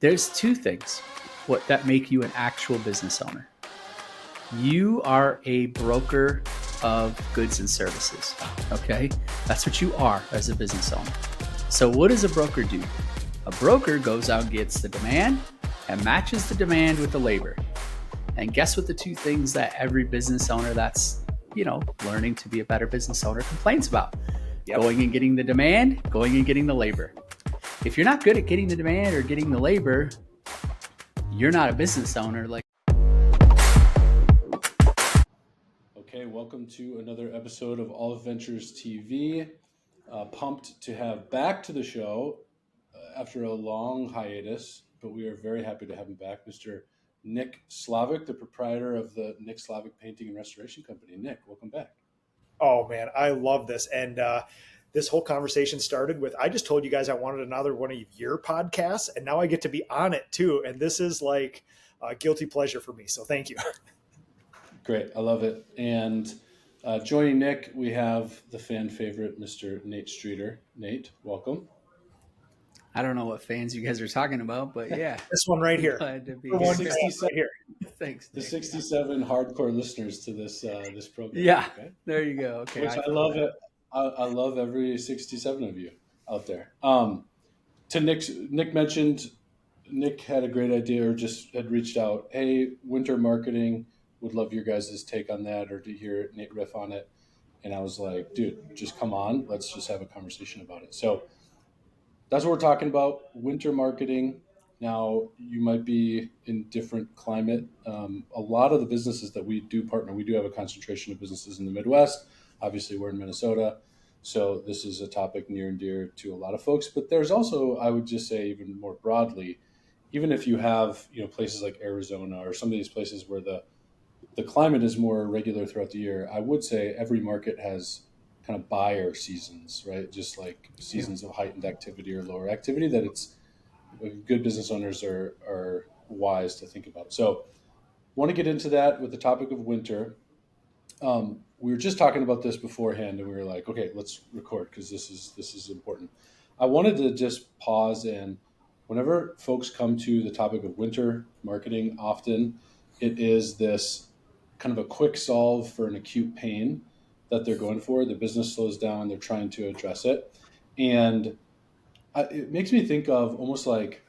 there's two things that make you an actual business owner. You are a broker of goods and services. Okay, that's what you are as a business owner. So what does a broker do? A broker goes out and gets the demand and matches the demand with the labor. And guess what the two things that every business owner that's, learning to be a better business owner complains about? Yep. Going and getting the demand, going and getting the labor. If you're not good at getting the demand or getting the labor, you're not a business owner. Okay, welcome to another episode of Aleph Ventures TV. Pumped to have back to the show after a long hiatus, but we are very happy to have him back, Mr. Nick Slavik, the proprietor of the Nick Slavik Painting and Restoration Company. Nick, welcome back. Oh man, I love this. And this whole conversation started with, I just told you guys I wanted another one of your podcasts, and now I get to be on it too. And this is like a guilty pleasure for me. So thank you. Great. I love it. And joining Nick, we have the fan favorite, Mr. Nate Streeter. Nate, welcome. I don't know what fans you guys are talking about, but yeah. This one right here. Glad to be here. 67, right here. Thanks. The 67 hardcore listeners to this program. Yeah, okay? There you go. Okay, which I love it. I love every 67 of you out there. To Nick mentioned, Nick had a great idea or just had reached out. Hey, winter marketing, would love your guys' take on that or to hear Nate riff on it. And I was like, dude, just come on. Let's just have a conversation about it. So that's what we're talking about, winter marketing. Now, you might be in different climate. A lot of the businesses that we do partner, we do have a concentration of businesses in the Midwest. Obviously, we're in Minnesota. So this is a topic near and dear to a lot of folks. But there's also, I would just say even more broadly, even if you have places like Arizona or some of these places where the climate is more regular throughout the year, I would say every market has kind of buyer seasons, right? Just like seasons of heightened activity or lower activity that it's good business owners are wise to think about. So want to get into that with the topic of winter. We were just talking about this beforehand and we were like, okay, let's record because this is important. I wanted to just pause, and whenever folks come to the topic of winter marketing, often it is this kind of a quick solve for an acute pain that they're going for. The business slows down, they're trying to address it. And it makes me think of almost like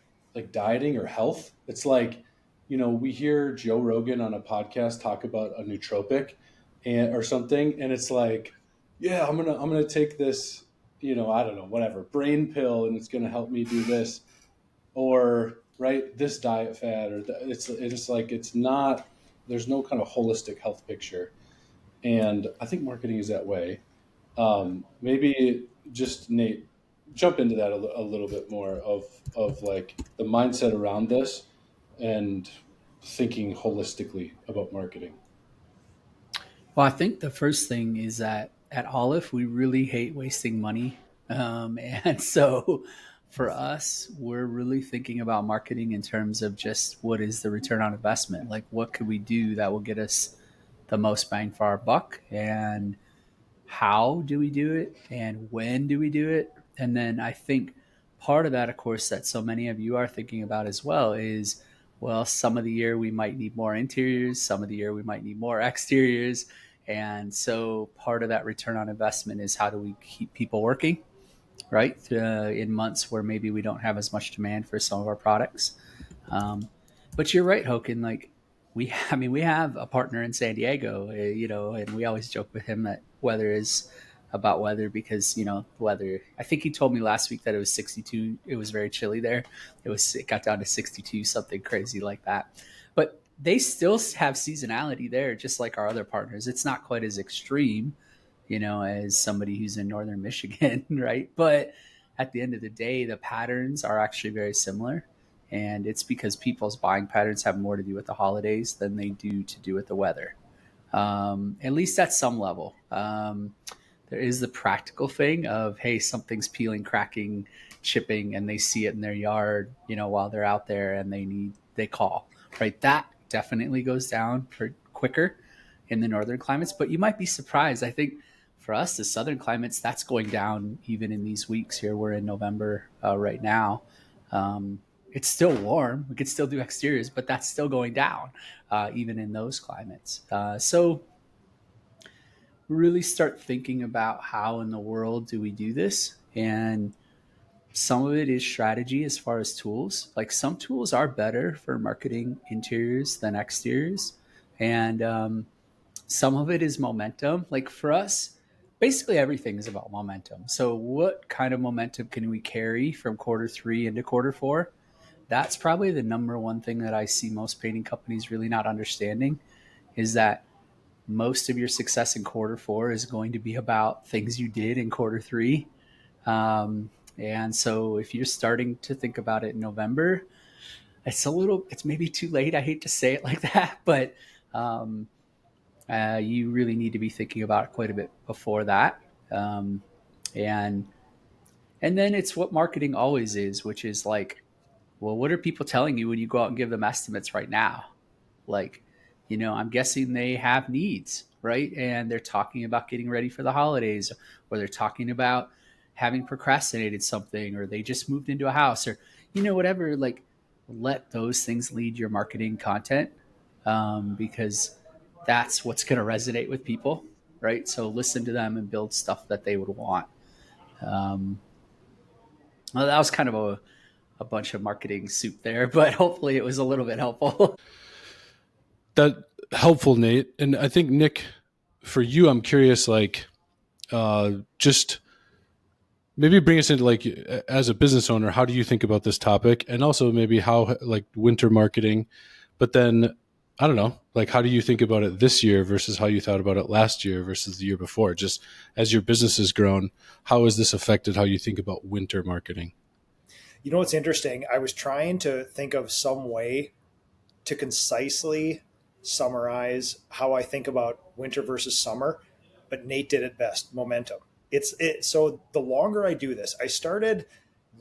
dieting or health. It's like, we hear Joe Rogan on a podcast talk about a nootropic or something. And it's like, yeah, I'm going to take this, I don't know, whatever, brain pill, and it's going to help me do this, or right, this diet fad, or it's like, it's not, there's no kind of holistic health picture. And I think marketing is that way. Maybe just Nate, jump into that a little bit more of like the mindset around this and thinking holistically about marketing. Well, I think the first thing is that at Aleph, we really hate wasting money. And so for us, we're really thinking about marketing in terms of just what is the return on investment? Like, what could we do that will get us the most bang for our buck, and how do we do it, and when do we do it? And then I think part of that, of course, that so many of you are thinking about as well is, well, some of the year we might need more interiors, some of the year we might need more exteriors. And so part of that return on investment is how do we keep people working, right? In months where maybe we don't have as much demand for some of our products. But you're right, Haakon, like, we have a partner in San Diego, and we always joke with him that weather is about weather because, weather, I think he told me last week that it was 62. It was very chilly there. It got down to 62, something crazy like that. But they still have seasonality there, just like our other partners. It's not quite as extreme, as somebody who's in Northern Michigan, right? But at the end of the day, the patterns are actually very similar. And it's because people's buying patterns have more to do with the holidays than they do to do with the weather, at least at some level. There is the practical thing of, hey, something's peeling, cracking, chipping, and they see it in their yard, while they're out there and they call, right? That definitely goes down quicker in the northern climates, but you might be surprised. I think for us, the southern climates, that's going down even in these weeks here. We're in November right now. it's still warm. We could still do exteriors, but that's still going down, even in those climates. So really start thinking about how in the world do we do this, and some of it is strategy as far as tools. Like some tools are better for marketing interiors than exteriors, and some of it is momentum. Like for us, basically everything is about momentum. So what kind of momentum can we carry from quarter three into quarter four? That's probably the number one thing that I see most painting companies really not understanding, is that most of your success in quarter four is going to be about things you did in quarter three. And so if you're starting to think about it in November, it's maybe too late. I hate to say it like that, but um, you really need to be thinking about it quite a bit before that. Um, and and then it's what marketing always is, which is like, well, what are people telling you when you go out and give them estimates right now? Like, I'm guessing they have needs, right? And they're talking about getting ready for the holidays, or they're talking about having procrastinated something, or they just moved into a house, or, whatever. Like, let those things lead your marketing content, because that's what's going to resonate with people, right? So listen to them and build stuff that they would want. Um, well, that was kind of a bunch of marketing soup there, but hopefully it was a little bit helpful. That helpful, Nate. And I think Nick, for you, I'm curious, like, just maybe bring us into, like, as a business owner, how do you think about this topic, and also maybe how, like, winter marketing, but then I don't know, like, how do you think about it this year versus how you thought about it last year versus the year before? Just as your business has grown, how has this affected how you think about winter marketing? You know what's interesting? I was trying to think of some way to concisely summarize how I think about winter versus summer, but Nate did it best. Momentum. So the longer I do this, I started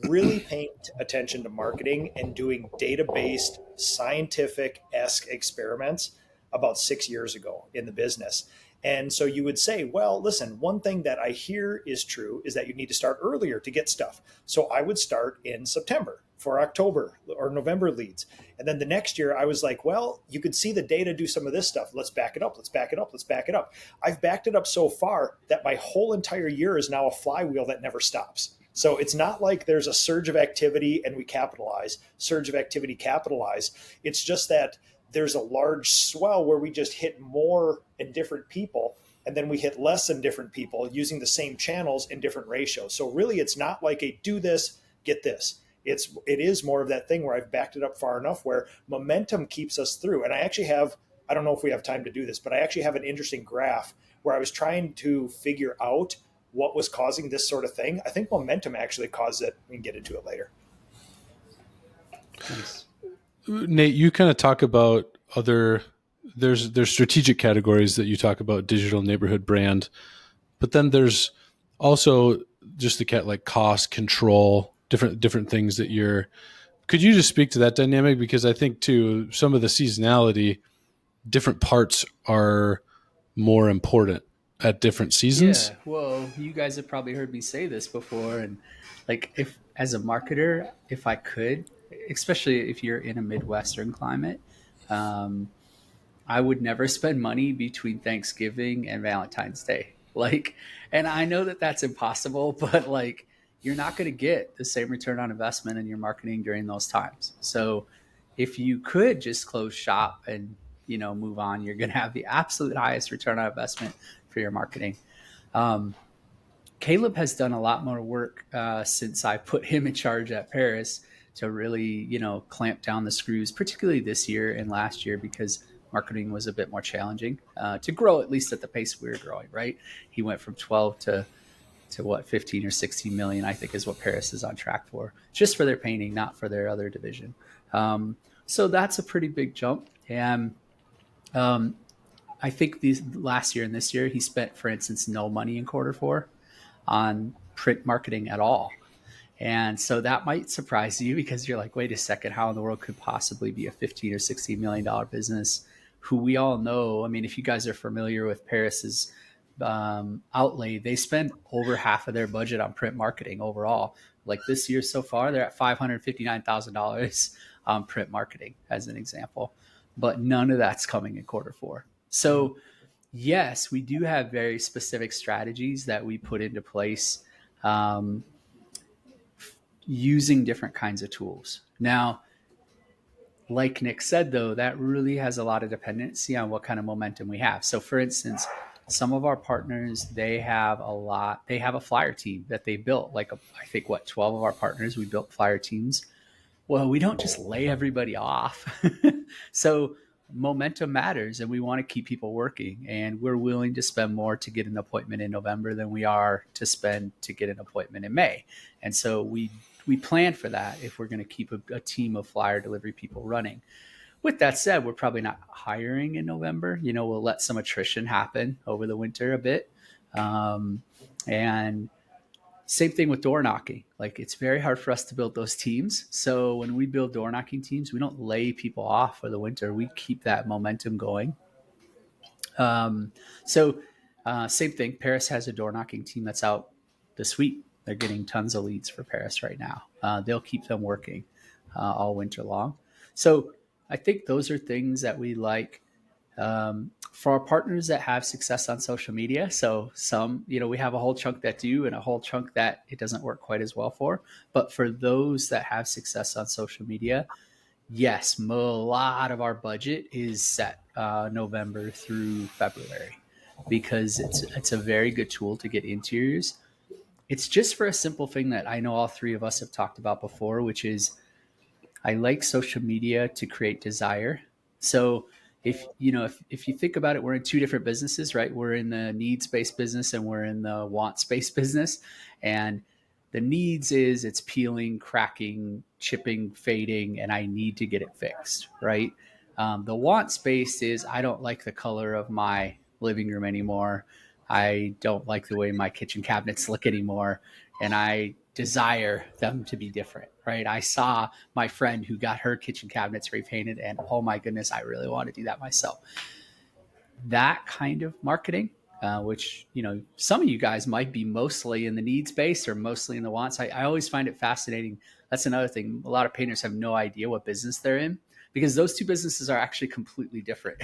really paying attention to marketing and doing data-based scientific-esque experiments about 6 years ago in the business. And so you would say, well, listen, one thing that I hear is true is that you need to start earlier to get stuff. So I would start in September for October or November leads. And then the next year I was like, well, you could see the data do some of this stuff. Let's back it up. Let's back it up. Let's back it up. I've backed it up so far that my whole entire year is now a flywheel that never stops. So it's not like there's a surge of activity and we capitalize, surge of activity, capitalize. It's just that there's a large swell where we just hit more in different people, and then we hit less in different people using the same channels in different ratios. So really it's not like a do this, get this. It is more of that thing where I've backed it up far enough where momentum keeps us through. And I don't know if we have time to do this, but I actually have an interesting graph where I was trying to figure out what was causing this sort of thing. I think momentum actually caused it. We can get into it later. Nice. Nate, you kind of talk about there's strategic categories that you talk about, digital, neighborhood, brand, but then there's also just like cost, control, different things that you're. Could you just speak to that dynamic? Because I think too, some of the seasonality, different parts are more important at different seasons. Yeah, well, you guys have probably heard me say this before, and like, if as a marketer, if I could, especially if you're in a Midwestern climate, um, I would never spend money between Thanksgiving and Valentine's Day. Like, and I know that that's impossible, but like, you're not going to get the same return on investment in your marketing during those times. So, if you could just close shop and move on, you're going to have the absolute highest return on investment for your marketing. Um, Caleb has done a lot more work since I put him in charge at Paris to really, clamp down the screws, particularly this year and last year, because marketing was a bit more challenging to grow, at least at the pace we were growing, right? He went from 12 to what, 15 or 16 million, I think is what Paris is on track for, just for their painting, not for their other division. So that's a pretty big jump. And um, I think these last year and this year, he spent, for instance, no money in quarter four on print marketing at all. And so that might surprise you, because you're like, wait a second, how in the world could possibly be a 15 or $16 million business who we all know? I mean, if you guys are familiar with Paris's outlay, they spend over half of their budget on print marketing overall, Like this year so far, they're at $559,000 on print marketing, as an example. But none of that's coming in quarter four. So, yes, we do have very specific strategies that we put into place um, using different kinds of tools. Now, like Nick said, though, that really has a lot of dependency on what kind of momentum we have. So, for instance, some of our partners, they have a flyer team that they built. Like, I think, 12 of our partners, we built flyer teams. Well, we don't just lay everybody off. So, momentum matters, and we want to keep people working. And we're willing to spend more to get an appointment in November than we are to spend to get an appointment in May. And so we plan for that if we're going to keep a team of flyer delivery people running. With that said, we're probably not hiring in November. We'll let some attrition happen over the winter a bit. And same thing with door knocking. Like, it's very hard for us to build those teams. So when we build door knocking teams, we don't lay people off for the winter. We keep that momentum going. Same thing. Paris has a door knocking team that's out this week. They're getting tons of leads for Paris right now. They'll keep them working all winter long. So I think those are things that we like. For our partners that have success on social media, so some, we have a whole chunk that do and a whole chunk that it doesn't work quite as well for. But for those that have success on social media, yes, a lot of our budget is set November through February because it's a very good tool to get interiors. It's just for a simple thing that I know all three of us have talked about before, which is I like social media to create desire. So if you think about it, we're in two different businesses, right? We're in the needs-based business and we're in the wants-based business. And the needs is it's peeling, cracking, chipping, fading, and I need to get it fixed, right? The wants-based is I don't like the color of my living room anymore. I don't like the way my kitchen cabinets look anymore. And I desire them to be different, right? I saw my friend who got her kitchen cabinets repainted, and oh my goodness, I really want to do that myself. That kind of marketing, which some of you guys might be mostly in the needs base or mostly in the wants. I always find it fascinating. That's another thing. A lot of painters have no idea what business they're in because those two businesses are actually completely different.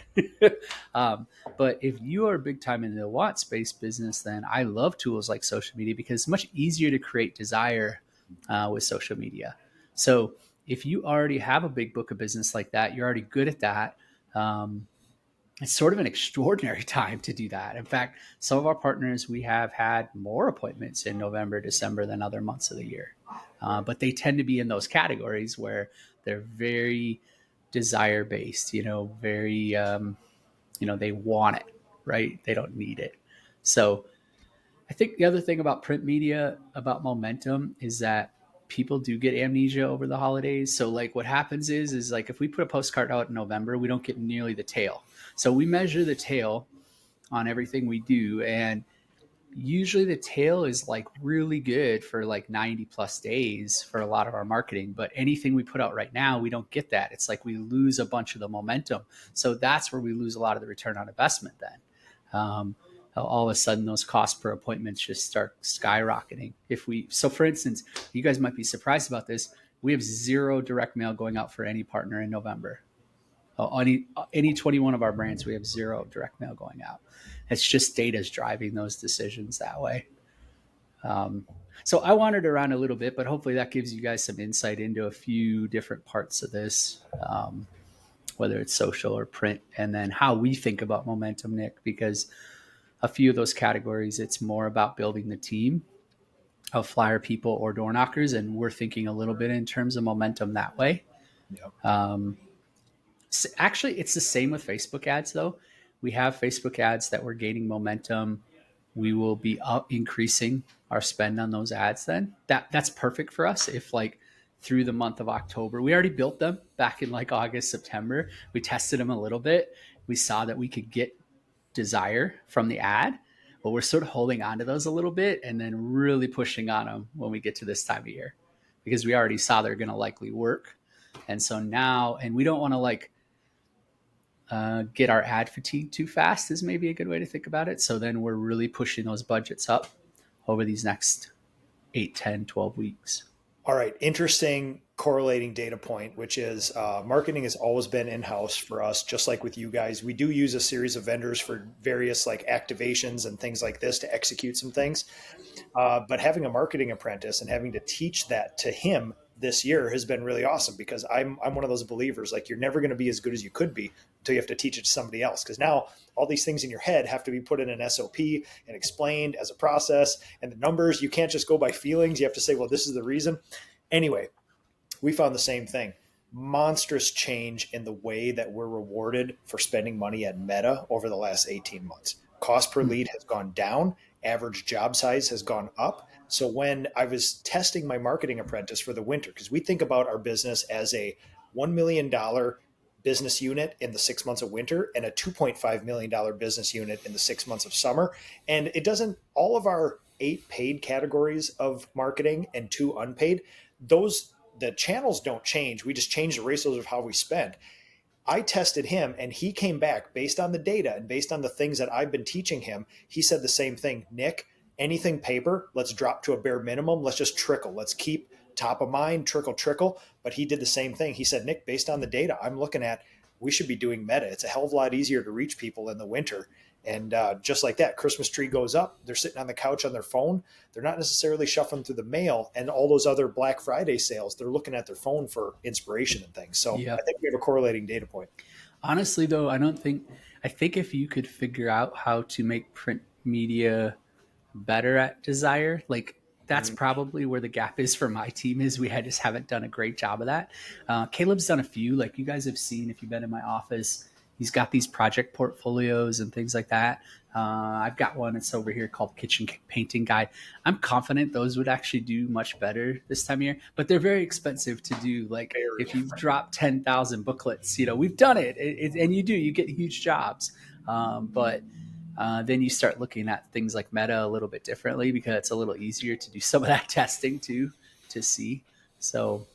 But if you are big time in the want space business, then I love tools like social media because it's much easier to create desire with social media. So if you already have a big book of business like that, you're already good at that. It's sort of an extraordinary time to do that. In fact, some of our partners, we have had more appointments in November, December than other months of the year. But they tend to be in those categories where they're very desire based, very, they want it, right? They don't need it. So I think the other thing about print media, about momentum, is that people do get amnesia over the holidays. So like what happens is like if we put a postcard out in November, we don't get nearly the tail. So we measure the tail on everything we do. And usually the tail is like really good for like 90 plus days for a lot of our marketing. But anything we put out right now, we don't get that. It's like we lose a bunch of the momentum. So that's where we lose a lot of the return on investment then. All of a sudden those costs per appointments just start skyrocketing. So for instance, you guys might be surprised about this. We have 0 direct mail going out for any partner in November. Any 21 of our brands, we have 0 direct mail going out. It's just data's driving those decisions that way. So I wandered around a little bit, but hopefully that gives you guys some insight into a few different parts of this, whether it's social or print, and then how we think about momentum, Nick, because a few of those categories, it's more about building the team of flyer people or door knockers. And we're thinking a little bit in terms of momentum that way. Yep. Actually, it's the same with Facebook ads, though. We have Facebook ads that we're gaining momentum. We will be increasing our spend on those ads then. That's perfect for us if like through the month of October, we already built them back in like August, September. We tested them a little bit. We saw that we could get desire from the ad, but we're sort of holding on to those a little bit and then really pushing on them when we get to this time of year because we already saw they're going to likely work. And so now, and we don't want to like get our ad fatigue too fast is maybe a good way to think about it. So then we're really pushing those budgets up over these next 8, 10, 12 weeks. All right, interesting correlating data point, which is marketing has always been in-house for us, just like with you guys. We do use a series of vendors for various like activations and things like this to execute some things. But having a marketing apprentice and having to teach that to him this year has been really awesome, because I'm one of those believers, like, you're never going to be as good as you could be until you have to teach it to somebody else. Because now all these things in your head have to be put in an SOP and explained as a process, and the numbers, you can't just go by feelings. You have to say, well, this is the reason. Anyway, we found the same thing. Monstrous change in the way that we're rewarded for spending money at Meta over the last 18 months. Cost per lead has gone down, average job size has gone up. So when I was testing my marketing apprentice for the winter, because we think about our business as a $1 million business unit in the 6 months of winter and a $2.5 million business unit in the 6 months of summer. And it doesn't, all of our 8 paid categories of marketing and 2 unpaid, those, the channels don't change. We just change the ratios of how we spend. I tested him and he came back based on the data and based on the things that I've been teaching him. He said the same thing. Nick, anything paper, let's drop to a bare minimum. Let's just trickle. Let's keep top of mind, trickle, trickle. But he did the same thing. He said, Nick, based on the data I'm looking at, we should be doing Meta. It's a hell of a lot easier to reach people in the winter. And just like that, Christmas tree goes up. They're sitting on the couch on their phone. They're not necessarily shuffling through the mail and all those other Black Friday sales. They're looking at their phone for inspiration and things. So Yeah. I think we have a correlating data point. Honestly, though, I think if you could figure out how to make print media better at desire, like that's probably where the gap is for my team. Is we just haven't done a great job of that. Caleb's done a few, like you guys have seen if you've been in my office. He's got these project portfolios and things like that. I've got one that's over here called Kitchen Painting Guide. I'm confident those would actually do much better this time of year, but they're very expensive to do. Like if you drop 10,000 booklets, we've done it, and you get huge jobs. But then you start looking at things like Meta a little bit differently, because it's a little easier to do some of that testing too, to see. So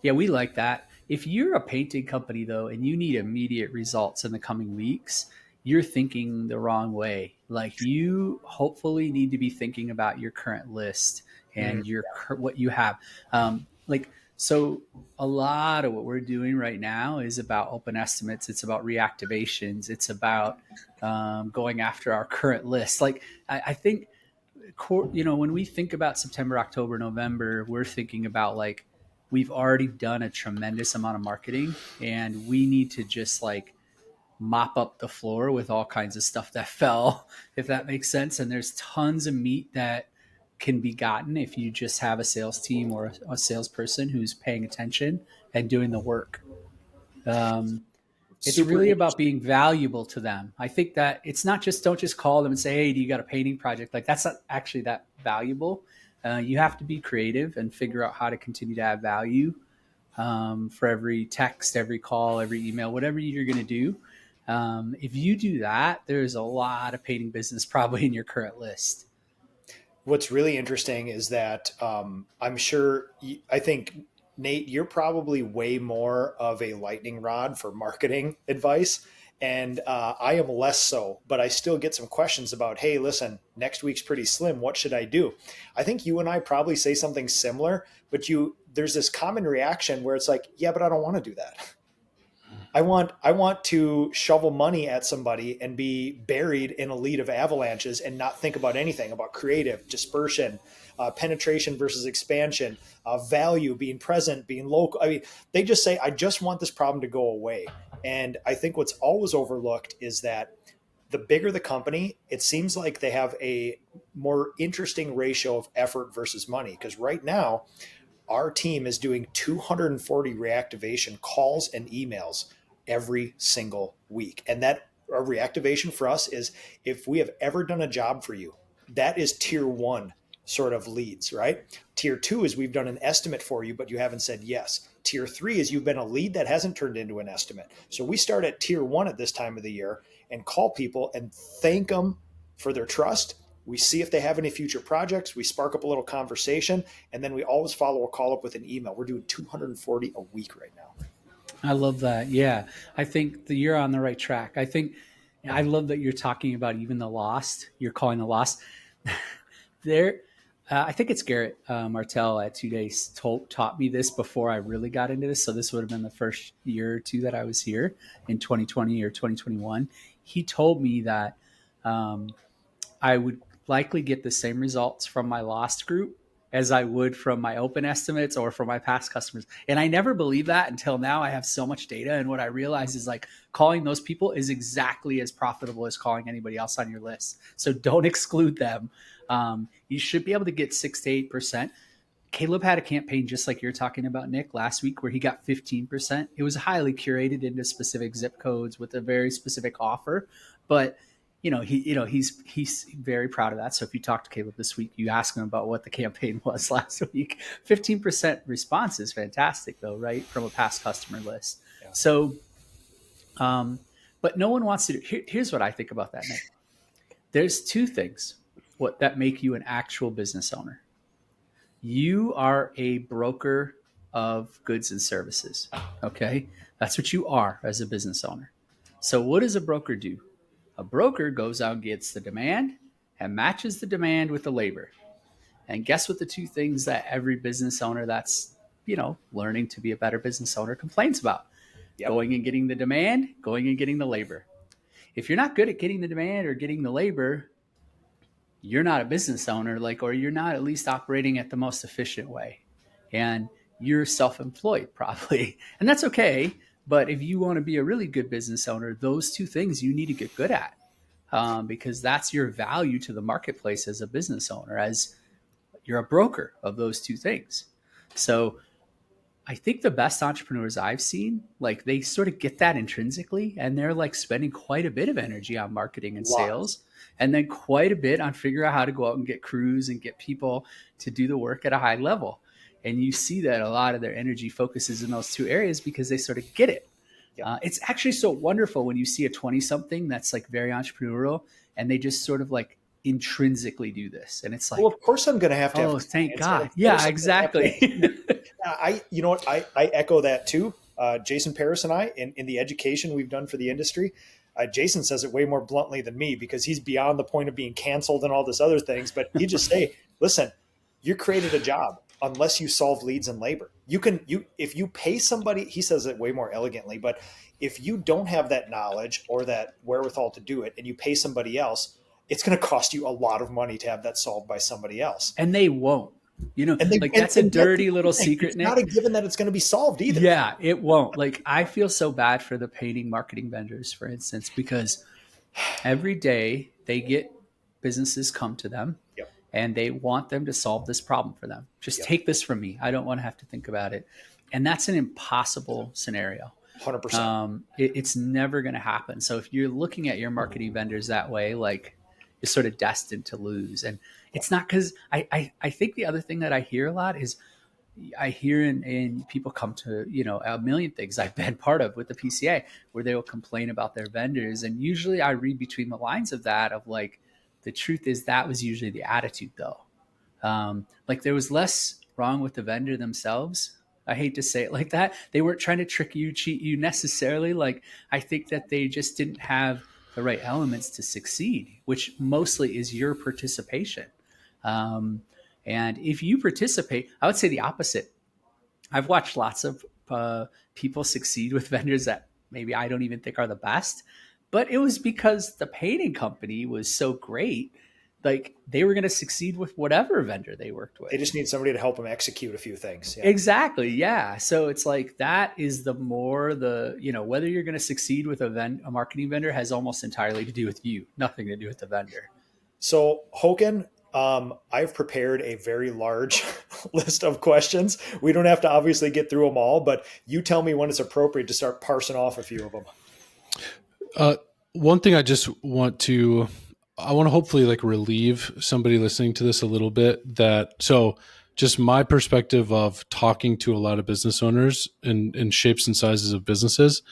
yeah, we like that. If you're a painting company, though, and you need immediate results in the coming weeks, you're thinking the wrong way. Like, you hopefully need to be thinking about your current list and what you have. So a lot of what we're doing right now is about open estimates. It's about reactivations. It's about going after our current list. Like, I think, when we think about September, October, November, we're thinking about like, we've already done a tremendous amount of marketing and we need to just like mop up the floor with all kinds of stuff that fell, if that makes sense. And there's tons of meat that can be gotten if you just have a sales team or a salesperson who's paying attention and doing the work. It's Super really about interesting. being valuable to them. I think that it's not just, don't just call them and say, hey, do you got a painting project? Like, that's not actually that valuable. You have to be creative and figure out how to continue to add value for every text, every call, every email, whatever you're going to do. If you do that, there's a lot of painting business probably in your current list. What's really interesting is that I'm sure, I think, Nate, you're probably way more of a lightning rod for marketing advice. And I am less so, but I still get some questions about, hey, listen, next week's pretty slim. What should I do? I think you and I probably say something similar, but there's this common reaction where it's like, yeah, but I don't want to do that. I want to shovel money at somebody and be buried in a lead of avalanches and not think about anything about creative, dispersion, penetration versus expansion, value, being present, being local. I mean, they just say, I just want this problem to go away. And I think what's always overlooked is that the bigger the company, it seems like they have a more interesting ratio of effort versus money. Because right now, our team is doing 240 reactivation calls and emails every single week. And that a reactivation for us is, if we have ever done a job for you, that is tier 1 sort of leads, right? Tier 2 is we've done an estimate for you, but you haven't said yes. Tier 3 is you've been a lead that hasn't turned into an estimate. So we start at tier 1 at this time of the year and call people and thank them for their trust. We see if they have any future projects. We spark up a little conversation, and then we always follow a call up with an email. We're doing 240 a week right now. I love that. Yeah. I think that you're on the right track. I love that you're talking about even the lost, you're calling the lost. there I think it's Garrett Martell at 2 Days taught me this before I really got into this. So this would have been the first year or two that I was here in 2020 or 2021. He told me that um, I would likely get the same results from my lost group as I would from my open estimates or from my past customers. And I never believed that until now. I have so much data. And what I realize is like calling those people is exactly as profitable as calling anybody else on your list. So don't exclude them. You should be able to get 6 to 8%. Caleb had a campaign just like you're talking about, Nick, last week where he got 15%. It was highly curated into specific zip codes with a very specific offer, but he's very proud of that. So if you talk to Caleb this week, you ask him about what the campaign was last week. 15% response is fantastic, though, right? From a past customer list. Yeah. So, but no one wants to do. Here's what I think about that, Nick. There's two things that make you an actual business owner. You are a broker of goods and services. Okay. That's what you are as a business owner. So what does a broker do? A broker goes out and gets the demand and matches the demand with the labor. And guess what the two things that every business owner that's, learning to be a better business owner complains about? Yep. Going and getting the demand, going and getting the labor. If you're not good at getting the demand or getting the labor, you're not a business owner, or you're not at least operating at the most efficient way. And you're self-employed probably. And that's okay. But if you want to be a really good business owner, those two things you need to get good at, because that's your value to the marketplace as a business owner, as you're a broker of those two things. So I think the best entrepreneurs I've seen, they sort of get that intrinsically, and they're spending quite a bit of energy on marketing and sales, and then quite a bit on figuring out how to go out and get crews and get people to do the work at a high level. And you see that a lot of their energy focuses in those two areas because they sort of get it. Yeah. It's actually so wonderful when you see a 20-something that's very entrepreneurial, and they just sort of intrinsically do this. And it's well, of course I'm going to have oh, thank God. Yeah, exactly. You know what? I echo that too. Jason Paris and I, in the education we've done for the industry, Jason says it way more bluntly than me because he's beyond the point of being canceled and all this other things. But he just say, listen, you created a job unless you solve leads and labor. If you pay somebody, he says it way more elegantly, but if you don't have that knowledge or that wherewithal to do it and you pay somebody else, it's going to cost you a lot lot to have that solved by somebody else. And they won't. That's a dirty little secret, Nick. It's not a given that it's going to be solved either. Yeah, it won't. I feel so bad for the painting marketing vendors, for instance, because every day they get businesses come to them, yep, and they want them to solve this problem for them. Just take this from me. I don't want to have to think about it. And that's an impossible scenario. 100%. It's never going to happen. So if you're looking at your marketing vendors that way, you're sort of destined to lose. And it's not because I think the other thing that I hear a lot is I hear in people come to, a million things I've been part of with the PCA where they will complain about their vendors. And usually I read between the lines of that of the truth is that was usually the attitude though. There was less wrong with the vendor themselves. I hate to say it like that. They weren't trying to trick you, cheat you necessarily. I think that they just didn't have the right elements to succeed, which mostly is your participation. And if you participate, I would say the opposite. I've watched lots of people succeed with vendors that maybe I don't even think are the best, but it was because the painting company was so great. They were going to succeed with whatever vendor they worked with. They just need somebody to help them execute a few things. Yeah. Exactly. Yeah. So it's that is whether you're going to succeed with a marketing vendor has almost entirely to do with you, nothing to do with the vendor. So Haakon, I've prepared a very large list of questions. We don't have to obviously get through them all, but you tell me when it's appropriate to start parsing off a few of them. One thing I just want to hopefully relieve somebody listening to this a little bit so just my perspective of talking to a lot of business owners in shapes and sizes of businesses.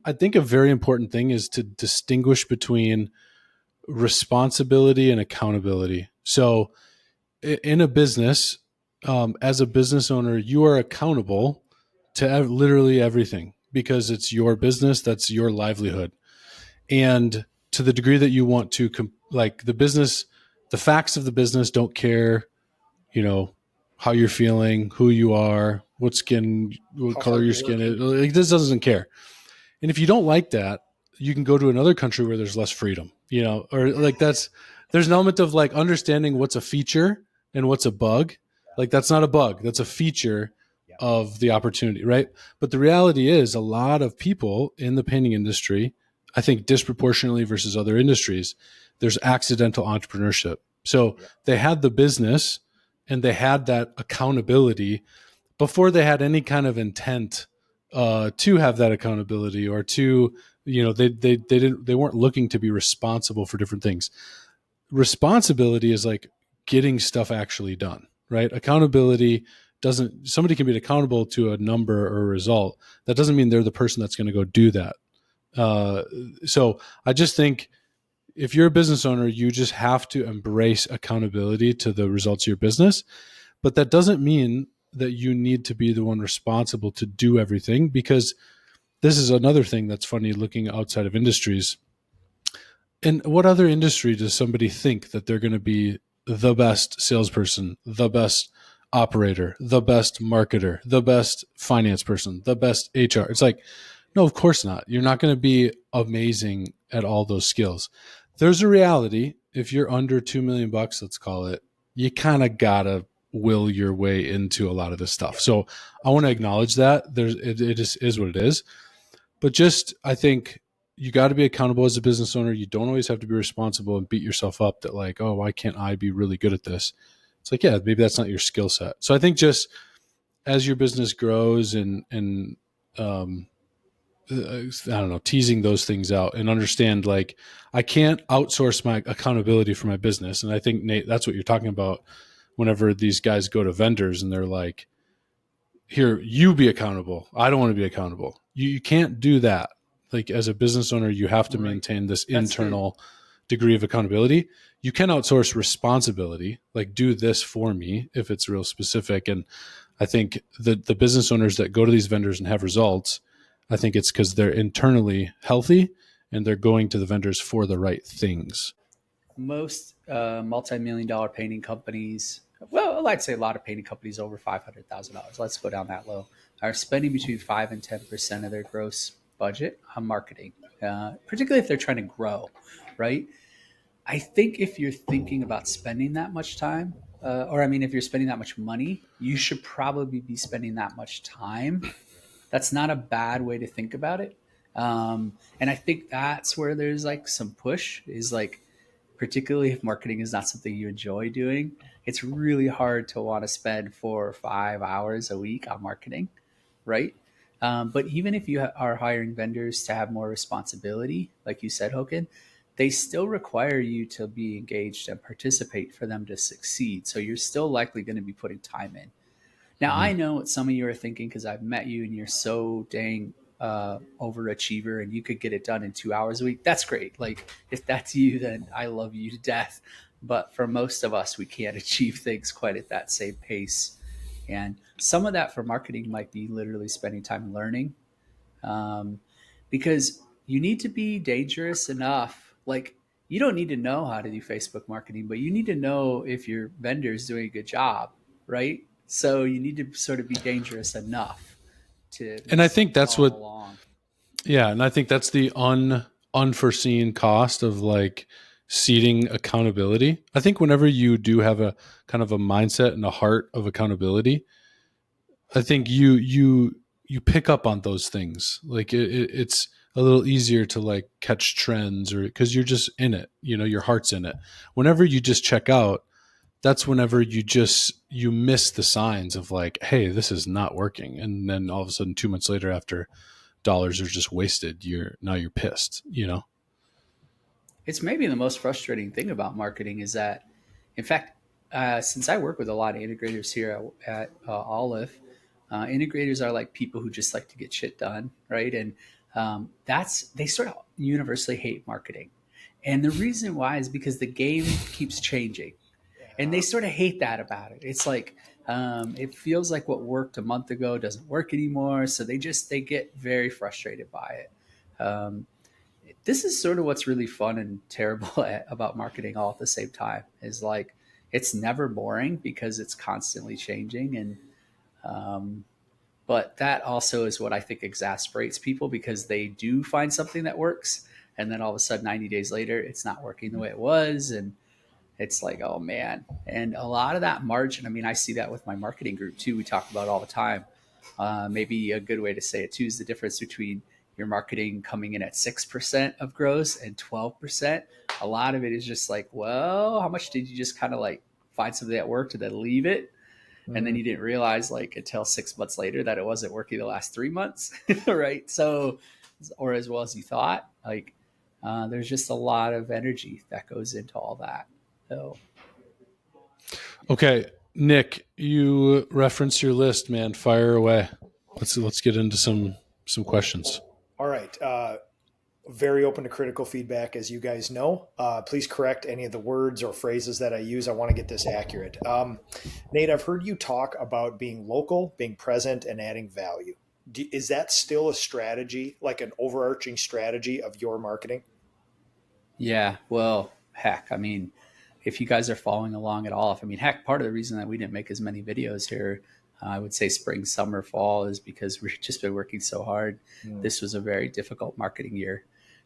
I think a very important thing is to distinguish between responsibility and accountability. So in a business, as a business owner, you are accountable to literally everything because it's your business. That's your livelihood. And to the degree that you want to, the business The facts of the business don't care, you know, how you're feeling, who you are, what How color hard your you're skin working. is. Like, this doesn't care. And if you don't like that, you can go to another country where there's less freedom, you know, or like there's an element of like understanding what's a feature and what's a bug. Like that's not a bug, that's a feature Yeah. of the opportunity, right? But the reality is a lot of people in the painting industry, I think disproportionately versus other industries, there's accidental entrepreneurship. So Yeah. they had the business and they had that accountability before they had any kind of intent to have that accountability or to, you know, they weren't looking to be responsible for different things. Responsibility is like getting stuff actually done, right? Accountability doesn't, somebody can be accountable to a number or a result. That doesn't mean they're the person that's going to go do that. Uh, so I just think if you're a business owner, you just have to embrace accountability to the results of your business. But that doesn't mean that you need to be the one responsible to do everything, because this is another thing that's funny looking outside of industries. In what other industry does somebody think that they're going to be the best salesperson, the best operator, the best marketer, the best finance person, the best HR? It's like, no, of course not. You're not going to be amazing at all those skills. There's a reality. If you're under 2 million bucks, let's call it, you kind of got to will your way into a lot of this stuff. So I want to acknowledge that it is what it is. But just, I think you got to be accountable as a business owner. You don't always have to be responsible and beat yourself up that like, oh, why can't I be really good at this? It's like, yeah, maybe that's not your skill set. So I think just as your business grows and I don't know, teasing those things out and understand like I can't outsource my accountability for my business. And I think, Nate, that's what you're talking about whenever these guys go to vendors and they're like, here, you be accountable. I don't want to be accountable. You can't do that. Like as a business owner, you have to Right. maintain this That's the internal degree of accountability. You can outsource responsibility, like do this for me if it's real specific. And I think the business owners that go to these vendors and have results, I think it's because they're internally healthy and they're going to the vendors for the right things. most multi-million dollar painting companies. Well, I'd say a lot of painting companies over $500,000. Let's go down that low. Are spending between 5 and 10% of their gross budget on marketing, particularly if they're trying to grow, right? I think if you're thinking about spending that much time, or I mean, if you're spending that much money, you should probably be spending that much time. That's not a bad way to think about it. And I think that's where there's like some push is like, particularly if marketing is not something you enjoy doing, it's really hard to want to spend 4 or 5 hours a week on marketing, right? But even if you are hiring vendors to have more responsibility, like you said, Hoken, they still require you to be engaged and participate for them to succeed. So you're still likely going to be putting time in. Now, Mm-hmm. I know what some of you are thinking because I've met you and you're so dang overachiever and you could get it done in 2 hours a week. That's great. Like, if that's you, then I love you to death. But for most of us, we can't achieve things quite at that same pace. And some of that for marketing might be literally spending time learning, um, because you need to be dangerous enough. Like, you don't need to know how to do Facebook marketing, but you need to know if your vendor is doing a good job, right? So you need to sort of be dangerous enough to And I make think things that's follow what, along. yeah. And I think that's the unforeseen cost of like seeding accountability. I think whenever you do have a kind of a mindset and a heart of accountability, I think you pick up on those things. Like it's a little easier to like catch trends or because you're just in it. You know, your heart's in it. Whenever you just check out, that's whenever you miss the signs of like, hey, this is not working, and then all of a sudden 2 months later, after dollars are just wasted, you're pissed. You know. It's maybe the most frustrating thing about marketing is that, in fact, since I work with a lot of integrators here at Olive, integrators are like people who just like to get shit done, right? And that's they sort of universally hate marketing, and the reason why is because the game keeps changing, and they sort of hate that about it. It's like it feels like what worked a month ago doesn't work anymore, so they get very frustrated by it. Um, this is sort of what's really fun and terrible about marketing all at the same time is like it's never boring because it's constantly changing. And um, but that also is what I think exasperates people because they do find something that works, and then all of a sudden 90 days later it's not working the way it was. And it's like, oh man. And a lot of that margin, I mean, I see that with my marketing group too. We talk about it all the time. Maybe a good way to say it too is the difference between your marketing coming in at 6% of gross and 12%. A lot of it is just like, well, how much did you just kind of like find something that worked and then leave it? And then Mhm. you didn't realize like until 6 months later that it wasn't working the last 3 months. Right. So, or as well as you thought, like, there's just a lot of energy that goes into all that. So Okay, Nick, you reference your list, man. Fire away. Let's get into some questions. All right. Very open to critical feedback, as you guys know. Please correct any of the words or phrases that I use. I want to get this accurate. Nate, I've heard you talk about being local, being present, and adding value. Is that still a strategy, like an overarching strategy of your marketing? yeah, well, heck, I mean, if you guys are following along at all, if I mean, heck, part of the reason that we didn't make as many videos here, I would say spring, summer, fall, is because we've just been working so hard. Mm. This was a very difficult marketing year.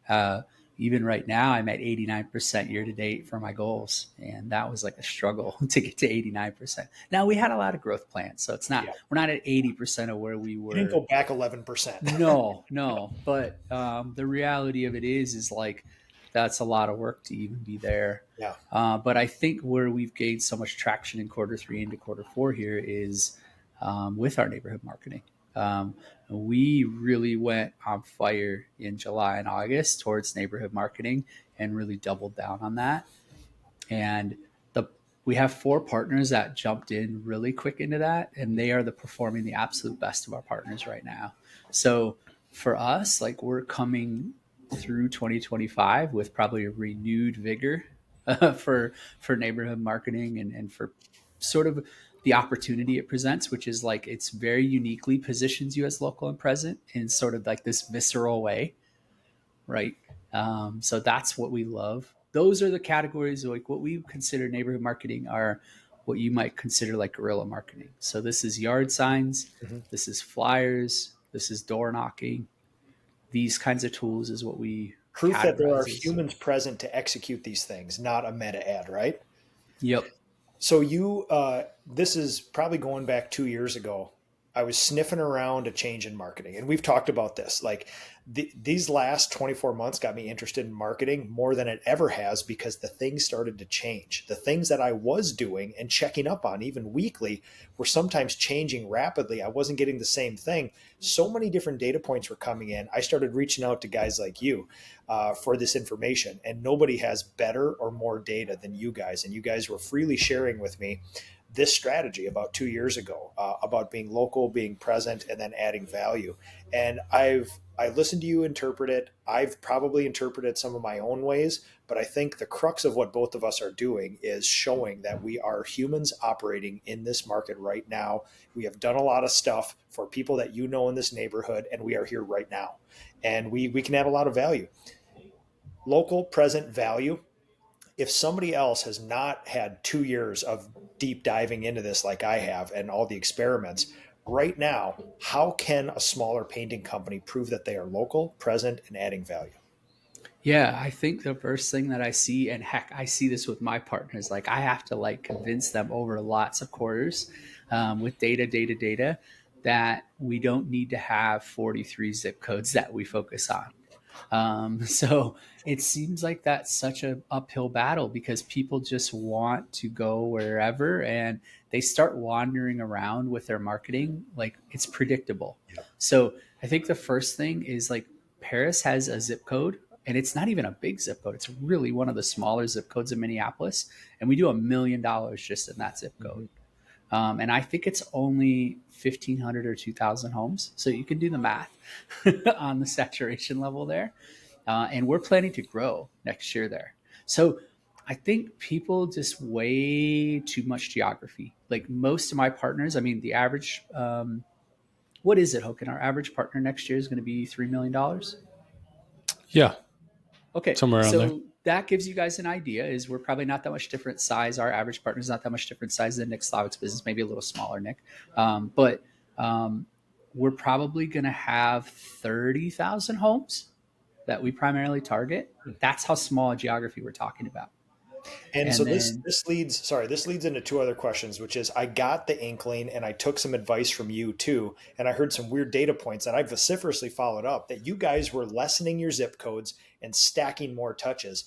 Uh, Even right now, I'm at 89% year to date for my goals, and that was like a struggle to get to 89%. Now we had a lot of growth plans, so it's not Yeah. we're not at 80% of where we You didn't were. go back 11%. No, no. But the reality of it is like that's a lot of work to even be there. Yeah. But I think where we've gained so much traction in quarter 3 into quarter 4 here is with our neighborhood marketing. Um, we really went on fire in July and August towards neighborhood marketing and really doubled down on that. And the we have 4 partners that jumped in really quick into that, and they are the performing the absolute best of our partners right now. So for us, like we're coming through 2025 with probably a renewed vigor for neighborhood marketing and for sort of the opportunity it presents, which is like it's very uniquely positions you as local and present in sort of like this visceral way, right? So that's what we love. Those are the categories like what we consider neighborhood marketing are what you might consider like guerrilla marketing. So this is yard signs, Mhm. this is flyers, this is door knocking. These kinds of tools is what we Proof that there are categorize as. humans present to execute these things, not a meta ad, right? Yep. So this is probably going back 2 years ago. I was sniffing around a change in marketing, and we've talked about this. Like these last 24 months got me interested in marketing more than it ever has because the things started to change. The things that I was doing and checking up on, even weekly, were sometimes changing rapidly. I wasn't getting the same thing. So many different data points were coming in. I started reaching out to guys like you for this information. And nobody has better or more data than you guys. And you guys were freely sharing with me this strategy about 2 years ago about being local, being present, and then adding value. And I listened to you interpret it. I've probably interpreted some of my own ways, but I think the crux of what both of us are doing is showing that we are humans operating in this market right now. We have done a lot of stuff for people that you know in this neighborhood, and we are here right now. And we can add a lot of value. Local, present value. If somebody else has not had 2 years of deep diving into this like I have and all the experiments, right now, how can a smaller painting company prove that they are local, present, and adding value? Yeah, I think the first thing that I see, and heck, I see this with my partners, like I have to like convince them over lots of quarters with data, that we don't need to have 43 zip codes that we focus on. So it seems like that's such an uphill battle because people just want to go wherever and they start wandering around with their marketing. Like it's predictable. Yep. So I think the first thing is like Paris has a zip code and it's not even a big zip code. It's really one of the smaller zip codes in Minneapolis. And we do $1 million just in that zip code. Mhm. And I think it's only 1,500 or 2,000 homes. So you can do the math on the saturation level there. And we're planning to grow next year there. So I think people just way too much geography. Like most of my partners, I mean, the average, what is it, Hoken? Our average partner next year is going to be $3 million. Yeah. Okay, somewhere around there. so that gives you guys an idea. Is we're probably not that much different size. Our average partner is not that much different size than Nick Slavik's business, maybe a little smaller, Nick. But we're probably going to have 30,000 homes that we primarily target. That's how small a geography we're talking about. And so And this then, this leads into two other questions, which is I got the inkling and I took some advice from you too, and I heard some weird data points that I vociferously followed up that you guys were lessening your zip codes and stacking more touches.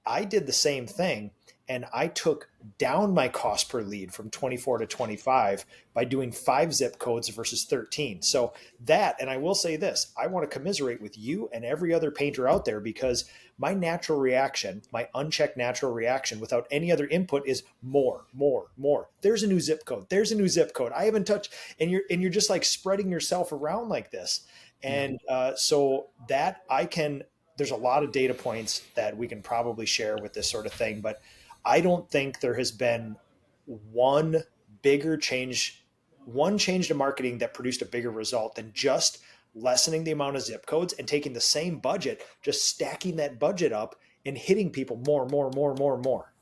I did the same thing, and I took down my cost per lead from 24 to 25 by doing 5 zip codes versus 13. So that, and I will say this, I want to commiserate with you and every other painter out there, because my natural reaction, my unchecked natural reaction without any other input is more, more, more. There's a new zip code. There's a new zip code. I haven't touched, and you're just like spreading yourself around like this. And so that I can, there's a lot of data points that we can probably share with this sort of thing, but I don't think there has been one bigger change, one change to marketing that produced a bigger result than just lessening the amount of zip codes and taking the same budget, just stacking that budget up and hitting people more, more, more, more, more.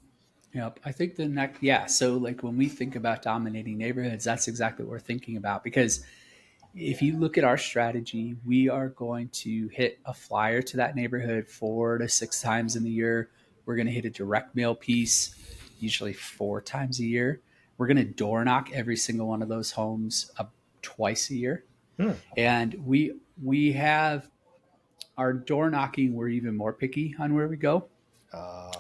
yep, I think the next, yeah. So like when we think about dominating neighborhoods, that's exactly what we're thinking about. Because if you look at our strategy, we are going to hit a flyer to that neighborhood 4 to 6 times in the year. We're going to hit a direct mail piece, usually 4 times a year. We're going to door knock every single one of those homes twice a year. And we have our door knocking. We're even more picky on where we go,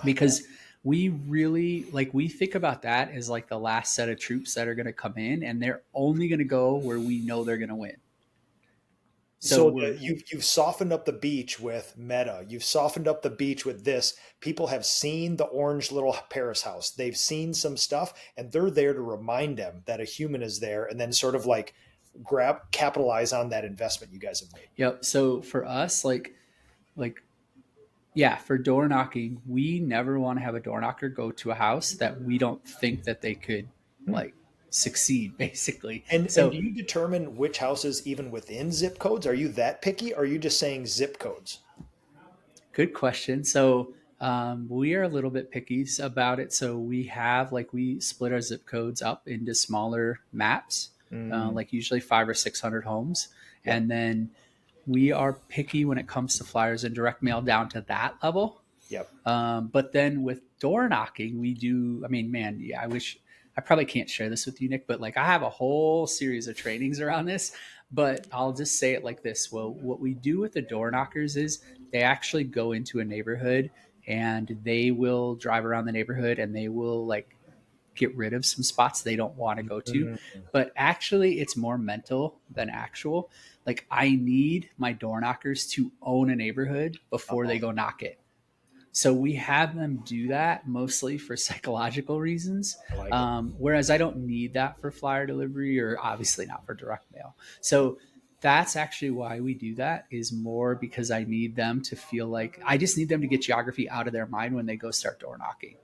because we really like, we think about that as like the last set of troops that are going to come in, and they're only going to go where we know they're going to win. So you've softened up the beach with Meta. You've softened up the beach with this. People have seen the orange little Paris house. They've seen some stuff, and they're there to remind them that a human is there, and then sort of like capitalize on that investment you guys have made. Yep. So for us, yeah, for door knocking, we never want to have a door knocker go to a house that we don't think that they could like succeed, basically. And So do you determine which houses even within zip codes? Are you that picky, or are you just saying zip codes? good question. So we are a little bit picky about it. So we split our zip codes up into smaller maps, like usually 500 or 600 homes. Yeah. And then we are picky when it comes to flyers and direct mail down to that level. Yep. But then with door knocking, we do, I mean, man, yeah, I probably can't share this with you, Nick, but like I have a whole series of trainings around this, but I'll just say it like this. Well, what we do with the door knockers is they actually go into a neighborhood and they will drive around the neighborhood and they will like get rid of some spots they don't want to go to. But actually, it's more mental than actual. Like I need my door knockers to own a neighborhood before they go knock it. So we have them do that mostly for psychological reasons. Whereas I don't need that for flyer delivery, or obviously not for direct mail. So that's actually why we do that, is more because I need them to feel like, I just need them to get geography out of their mind when they go start door knocking.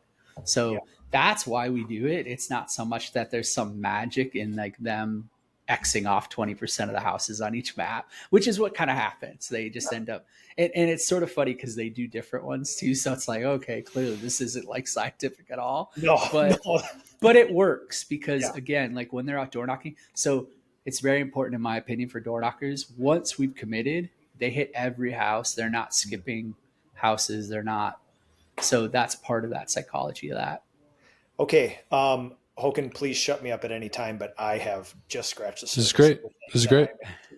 So that's why we do it. It's not so much that there's some magic in like them Xing off 20% of the houses on each map, which is what kind of happens. They just end up, and it's sort of funny because they do different ones too. So it's like, okay, clearly this isn't like scientific at all. But it works because again, like when they're out door knocking. So it's very important, in my opinion, for door knockers. Once we've committed, they hit every house. They're not skipping houses. They're not. So that's part of that psychology of that. Okay. Haakon, please shut me up at any time, but I have just scratched the surface. This is great. This is great.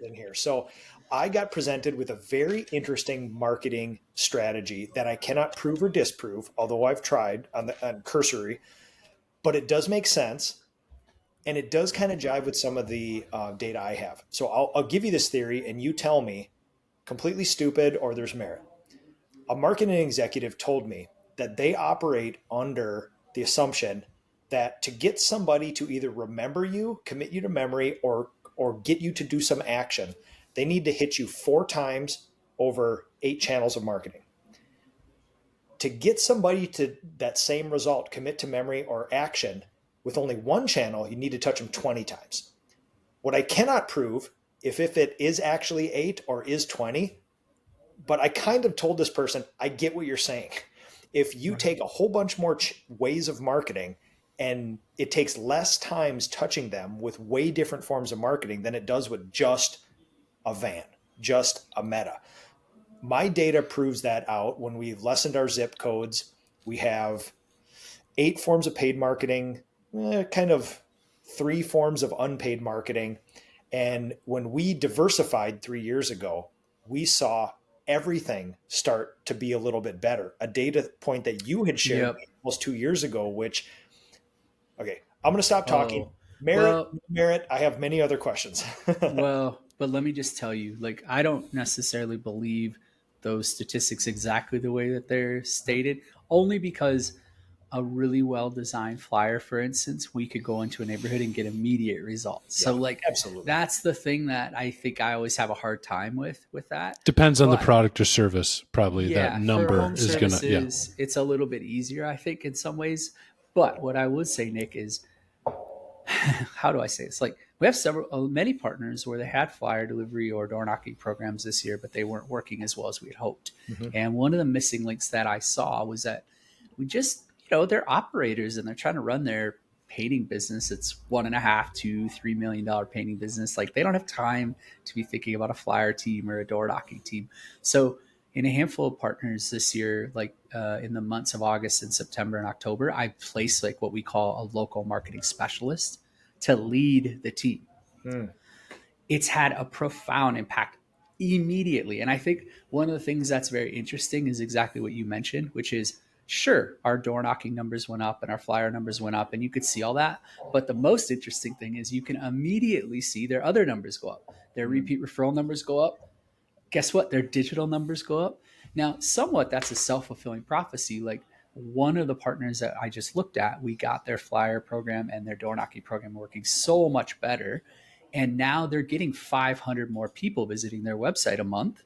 In here. So I got presented with a very interesting marketing strategy that I cannot prove or disprove, although I've tried on cursory, but it does make sense. And it does kind of jive with some of the data I have. So I'll give you this theory and you tell me completely stupid or there's merit. A marketing executive told me that they operate under the assumption that to get somebody to either remember you, commit you to memory, or get you to do some action, they need to hit you 4 times over 8 channels of marketing. To get somebody to that same result, commit to memory or action, with only 1 channel, you need to touch them 20 times. What I cannot prove, if it is actually 8 or is 20, but I kind of told this person, I get what you're saying. If you take a whole bunch more ways of marketing and it takes less times touching them with way different forms of marketing than it does with just a van, just a meta. My data proves that out. When we've lessened our zip codes, we have 8 forms of paid marketing, kind of 3 forms of unpaid marketing. And when we diversified 3 years ago, we saw everything start to be a little bit better. A data point that you had shared Yep. almost 2 years ago, which, okay, I'm going to stop talking. Oh, Merit, well, merit. I have many other questions. but let me just tell you, like, I don't necessarily believe those statistics exactly the way that they're stated, only because a really well designed flyer, for instance, we could go into a neighborhood and get immediate results. Yeah, So, like, absolutely. that's the thing that I think I always have a hard time with that. Depends on the But product or service. Probably that yeah, for number home is gonna, yeah. services, it's a little bit easier, I think, in some ways. But what I would say, Nick, is how do I say this? Like, we have many partners where they had flyer delivery or door knocking programs this year, but they weren't working as well as we had hoped. Mhm. And one of the missing links that I saw was that we just, they're operators and they're trying to run their painting business. It's $1.5 to $3 million painting business. Like, they don't have time to be thinking about a flyer team or a door knocking team. So in a handful of partners this year, like in the months of August and September and October, I placed like what we call a local marketing specialist to lead the team. Mm. It's had a profound impact immediately. And I think one of the things that's very interesting is exactly what you mentioned, which is, sure, our door knocking numbers went up and our flyer numbers went up, and you could see all that. But the most interesting thing is you can immediately see their other numbers go up. Their repeat referral numbers go up. Guess what? Their digital numbers go up. Now, somewhat that's a self-fulfilling prophecy. Like, one of the partners that I just looked at, we got their flyer program and their door knocking program working so much better. And now they're getting 500 more people visiting their website a month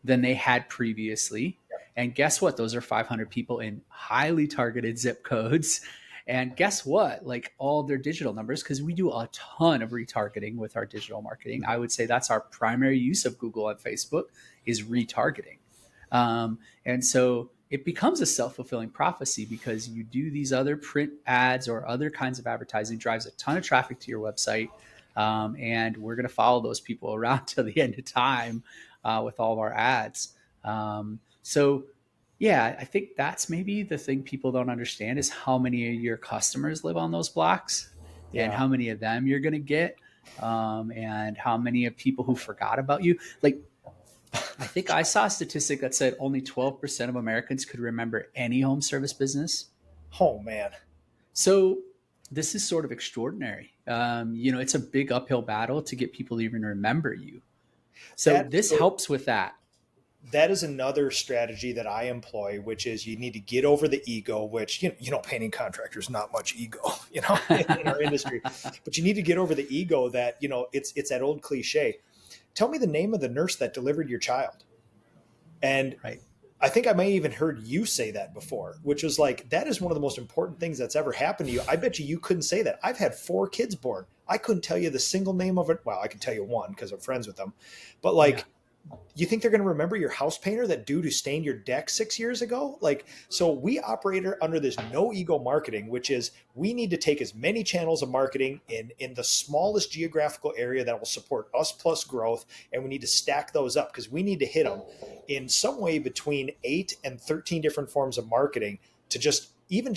than they had previously. And guess what? Those are 500 people in highly targeted zip codes. And guess what? Like, all their digital numbers, because we do a ton of retargeting with our digital marketing. I would say that's our primary use of Google and Facebook is retargeting. And so it becomes a self-fulfilling prophecy because you do these other print ads or other kinds of advertising, drives a ton of traffic to your website. And we're going to follow those people around till the end of time with all of our ads. So yeah, I think that's maybe the thing people don't understand is how many of your customers live on those blocks and Yeah. how many of them you're going to get, and how many of people who forgot about you. Like, I think I saw a statistic that said only 12% of Americans could remember any home service business. Oh man. So this is sort of extraordinary. It's a big uphill battle to get people to even remember you. So That this so helps with that. that is another strategy that I employ, which is you need to get over the ego, which, painting contractors, not much ego, in our industry, but you need to get over the ego that, it's that old cliche. Tell me the name of the nurse that delivered your child. And Right. I think I may have even heard you say that before, which was like, that is one of the most important things that's ever happened to you. I bet you couldn't say that. I've had 4 kids born. I couldn't tell you the single name of it. Well, I can tell you one because I'm friends with them, but like, Yeah. you think they're going to remember your house painter, that dude who stained your deck 6 years ago? Like, so we operate under this no ego marketing, which is we need to take as many channels of marketing in the smallest geographical area that will support us plus growth. And we need to stack those up because we need to hit them in some way between 8 and 13 different forms of marketing to just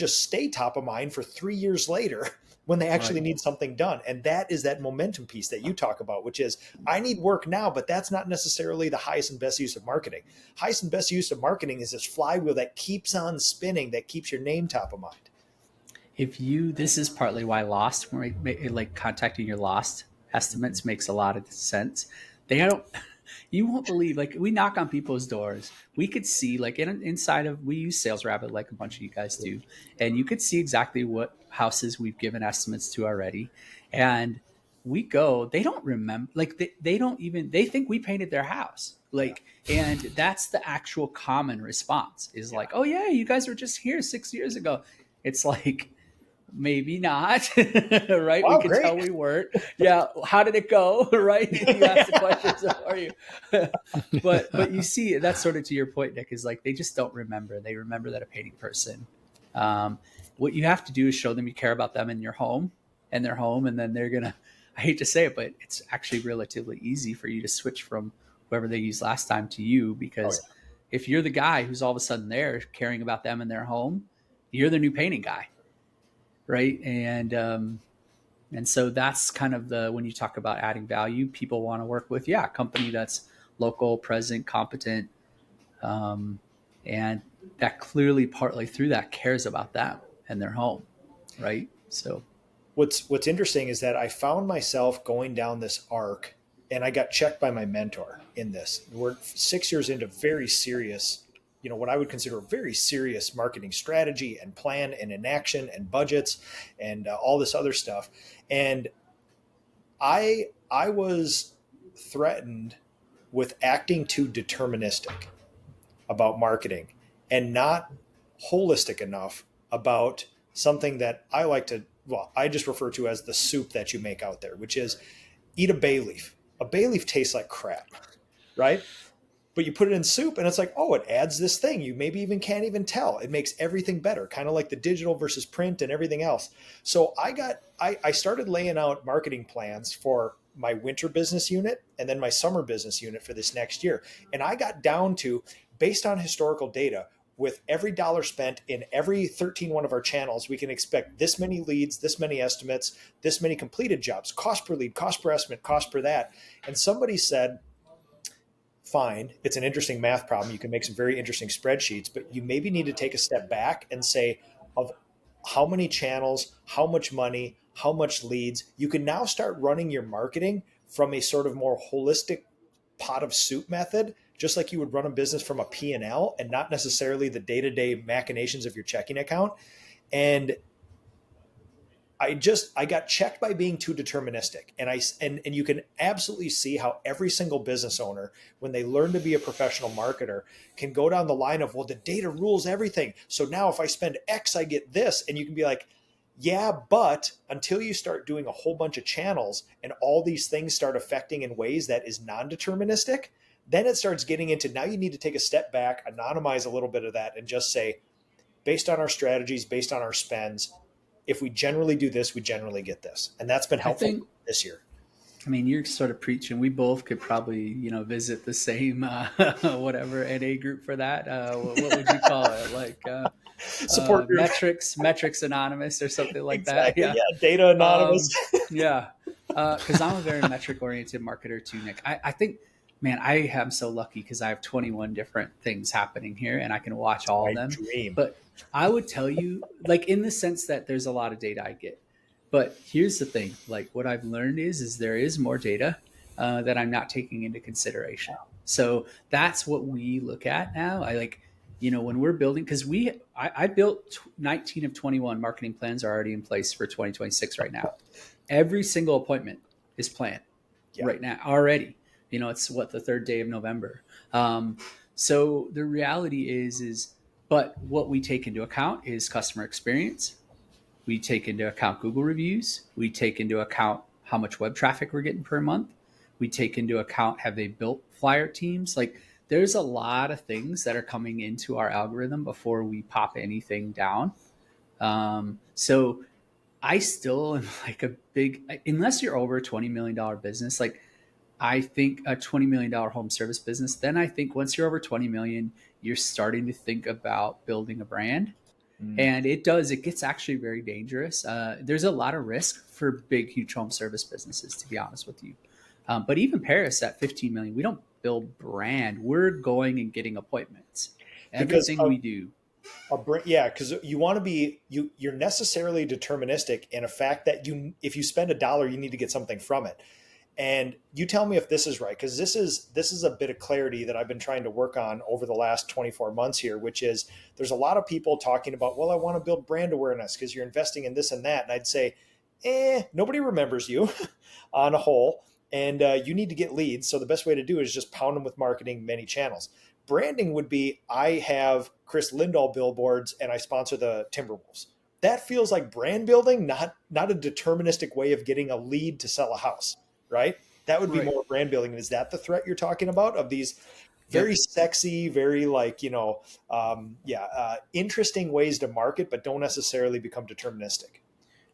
stay top of mind for 3 years later when they actually Right. need something done. And that is that momentum piece that you talk about, which is I need work now, but that's not necessarily the highest and best use of marketing. Highest and best use of marketing is this flywheel that keeps on spinning, that keeps your name top of mind. This is partly why Lost, like contacting your Lost estimates makes a lot of sense. They don't, you won't believe, like, we knock on people's doors. We could see, like, inside of, we use Sales Rabbit like a bunch of you guys do. And you could see exactly what houses we've given estimates to already. And we go, they don't remember, like, they don't even, they think we painted their house. Like, and that's the actual common response is like, oh yeah, you guys were just here 6 years ago. It's like, Maybe not, right? We Wow, could great. tell we weren't. Yeah, how did it go, right? You ask the questions, are you? But you see, that's sort of to your point, Nick. Is like they just don't remember. They remember that a painting person. Um, what you have to do is show them you care about them in your home and their home, and then they're gonna. I hate to say it, but it's actually relatively easy for you to switch from whoever they used last time to you Oh, because yeah. if you're the guy who's all of a sudden there caring about them and their home, you're the new painting guy, right? And so that's kind of the when you talk about adding value, people want to work with a company that's local, present, competent, um, and that clearly partly through that cares about them and their home, right? So What's interesting is that I found myself going down this arc, and I got checked by my mentor in this. We're 6 years into very serious, what I would consider a very serious marketing strategy and plan and inaction and budgets and all this other stuff. And I was threatened with acting too deterministic about marketing and not holistic enough about something that I like to, well, I just refer to as the soup that you make out there, which is eat a bay leaf. A bay leaf tastes like crap, right? But you put it in soup and it's like, oh, it adds this thing. You maybe even can't even tell. It makes everything better, kind of like the digital versus print and everything else. So I started laying out marketing plans for my winter business unit and then my summer business unit for this next year. And I got down to, based on historical data, with every dollar spent in every 13 one of our channels, we can expect this many leads, this many estimates, this many completed jobs, cost per lead, cost per estimate, cost per that. And somebody said, fine, it's an interesting math problem. You can make some very interesting spreadsheets, but you maybe need to take a step back and say, of how many channels, how much money, how much leads, you can now start running your marketing from a sort of more holistic pot of soup method, just like you would run a business from a P&L and not necessarily the day-to-day machinations of your checking account. And I got checked by being too deterministic. And you can absolutely see how every single business owner, when they learn to be a professional marketer, can go down the line of, well, the data rules everything. So now if I spend X, I get this. And you can be like, yeah, but until you start doing a whole bunch of channels and all these things start affecting in ways that is non-deterministic, then it starts getting into, now you need to take a step back, anonymize a little bit of that and just say, based on our strategies, based on our spends, if we generally do this, we generally get this. And that's been I helpful think, this year. I mean, you're sort of preaching. We both could probably, visit the same whatever NA group for that. What would you call it? Like Support group. metrics anonymous or something like that. Exactly. Yeah. Yeah. Data anonymous. Yeah. Because I'm a very metric oriented marketer too, Nick. I think, man, I am so lucky because I have 21 different things happening here and I can watch all of My them. dream. But I would tell you, like, in the sense that there's a lot of data I get. But here's the thing, like, what I've learned is there is more data that I'm not taking into consideration. So that's what we look at now. I like, when we're building, because I built 19 of 21 marketing plans are already in place for 2026 right now. Every single appointment is planned right now already. It's what, the third day of November. So the reality but what we take into account is customer experience. We take into account Google reviews. We take into account how much web traffic we're getting per month. We take into account, have they built flyer teams? Like, there's a lot of things that are coming into our algorithm before we pop anything down. So I still am like unless you're over a $20 million business, like I think a $20 million home service business, then I think once you're over 20 million, you're starting to think about building a brand. And it gets actually very dangerous. There's a lot of risk for big, huge home service businesses, to be honest with you. But even Paris at 15 million, we don't build brand. We're going and getting appointments. Everything we do. Because you want to be, you're necessarily deterministic in a fact that if you spend $1, you need to get something from it. And you tell me if this is right, because this is a bit of clarity that I've been trying to work on over the last 24 months here, which is there's a lot of people talking about, well, I want to build brand awareness because you're investing in this and that. And I'd say, nobody remembers you on a whole, and you need to get leads. So the best way to do it is just pound them with marketing, many channels. Branding would be, I have Chris Lindahl billboards and I sponsor the Timberwolves. that feels like brand building, not a deterministic way of getting a lead to sell a house, right? That would be Right. more brand building. Is that the threat you're talking about, of these very Yep. sexy, very like, interesting ways to market, but don't necessarily become deterministic?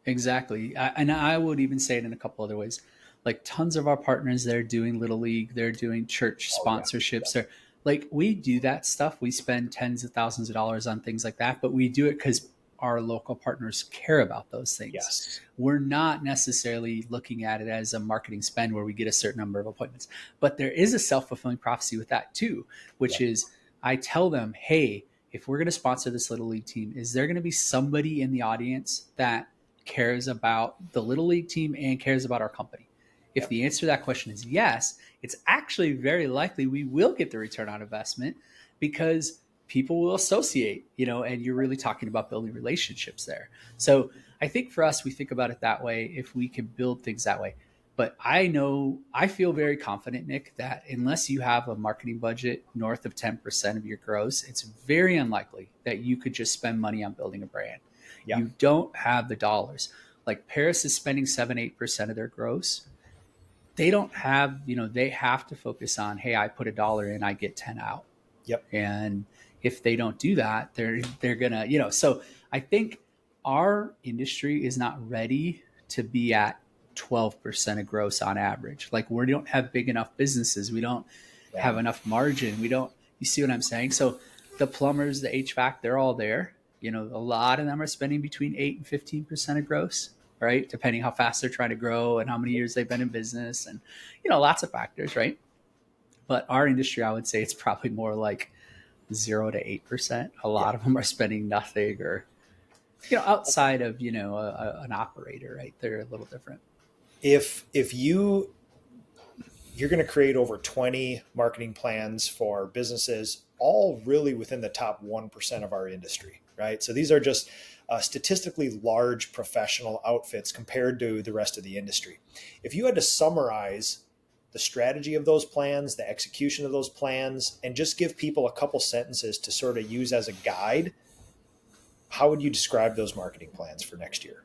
Exactly. And I would even say it in a couple other ways. Like tons of our partners, they're doing Little League, they're doing church Oh yeah. sponsorships. They're like, we do that stuff. We spend tens of thousands of dollars on things like that, but we do it because our local partners care about those things. Yes. We're not necessarily looking at it as a marketing spend where we get a certain number of appointments, but there is a self-fulfilling prophecy with that too, which Yeah. is I tell them, hey, if we're going to sponsor this Little League team, is there going to be somebody in the audience that cares about the Little League team and cares about our company? If the answer to that question is yes, it's actually very likely we will get the return on investment because people will associate, and you're really talking about building relationships there. So I think for us, we think about it that way if we can build things that way. But I feel very confident, Nick, that unless you have a marketing budget north of 10% of your gross, it's very unlikely that you could just spend money on building a brand. Yeah. You don't have the dollars. Like Paris is spending 7-8% of their gross. They don't have, they have to focus on, hey, I put $1 in, I get 10 out. Yep. And if they don't do that, they're gonna, so I think our industry is not ready to be at 12% of gross on average. Like we don't have big enough businesses. We don't have enough margin. You see what I'm saying? So the plumbers, the HVAC, they're all there. A lot of them are spending between 8 and 15% of gross, right? Depending how fast they're trying to grow and how many years they've been in business and, lots of factors, right? But our industry, I would say it's probably more like 0 to 8%. A lot of them are spending nothing or, outside of, an operator, right? They're a little different. If you're going to create over 20 marketing plans for businesses, all really within the top 1% of our industry, right? So these are just statistically large professional outfits compared to the rest of the industry. If you had to summarize the strategy of those plans, the execution of those plans, and just give people a couple sentences to sort of use as a guide, how would you describe those marketing plans for next year?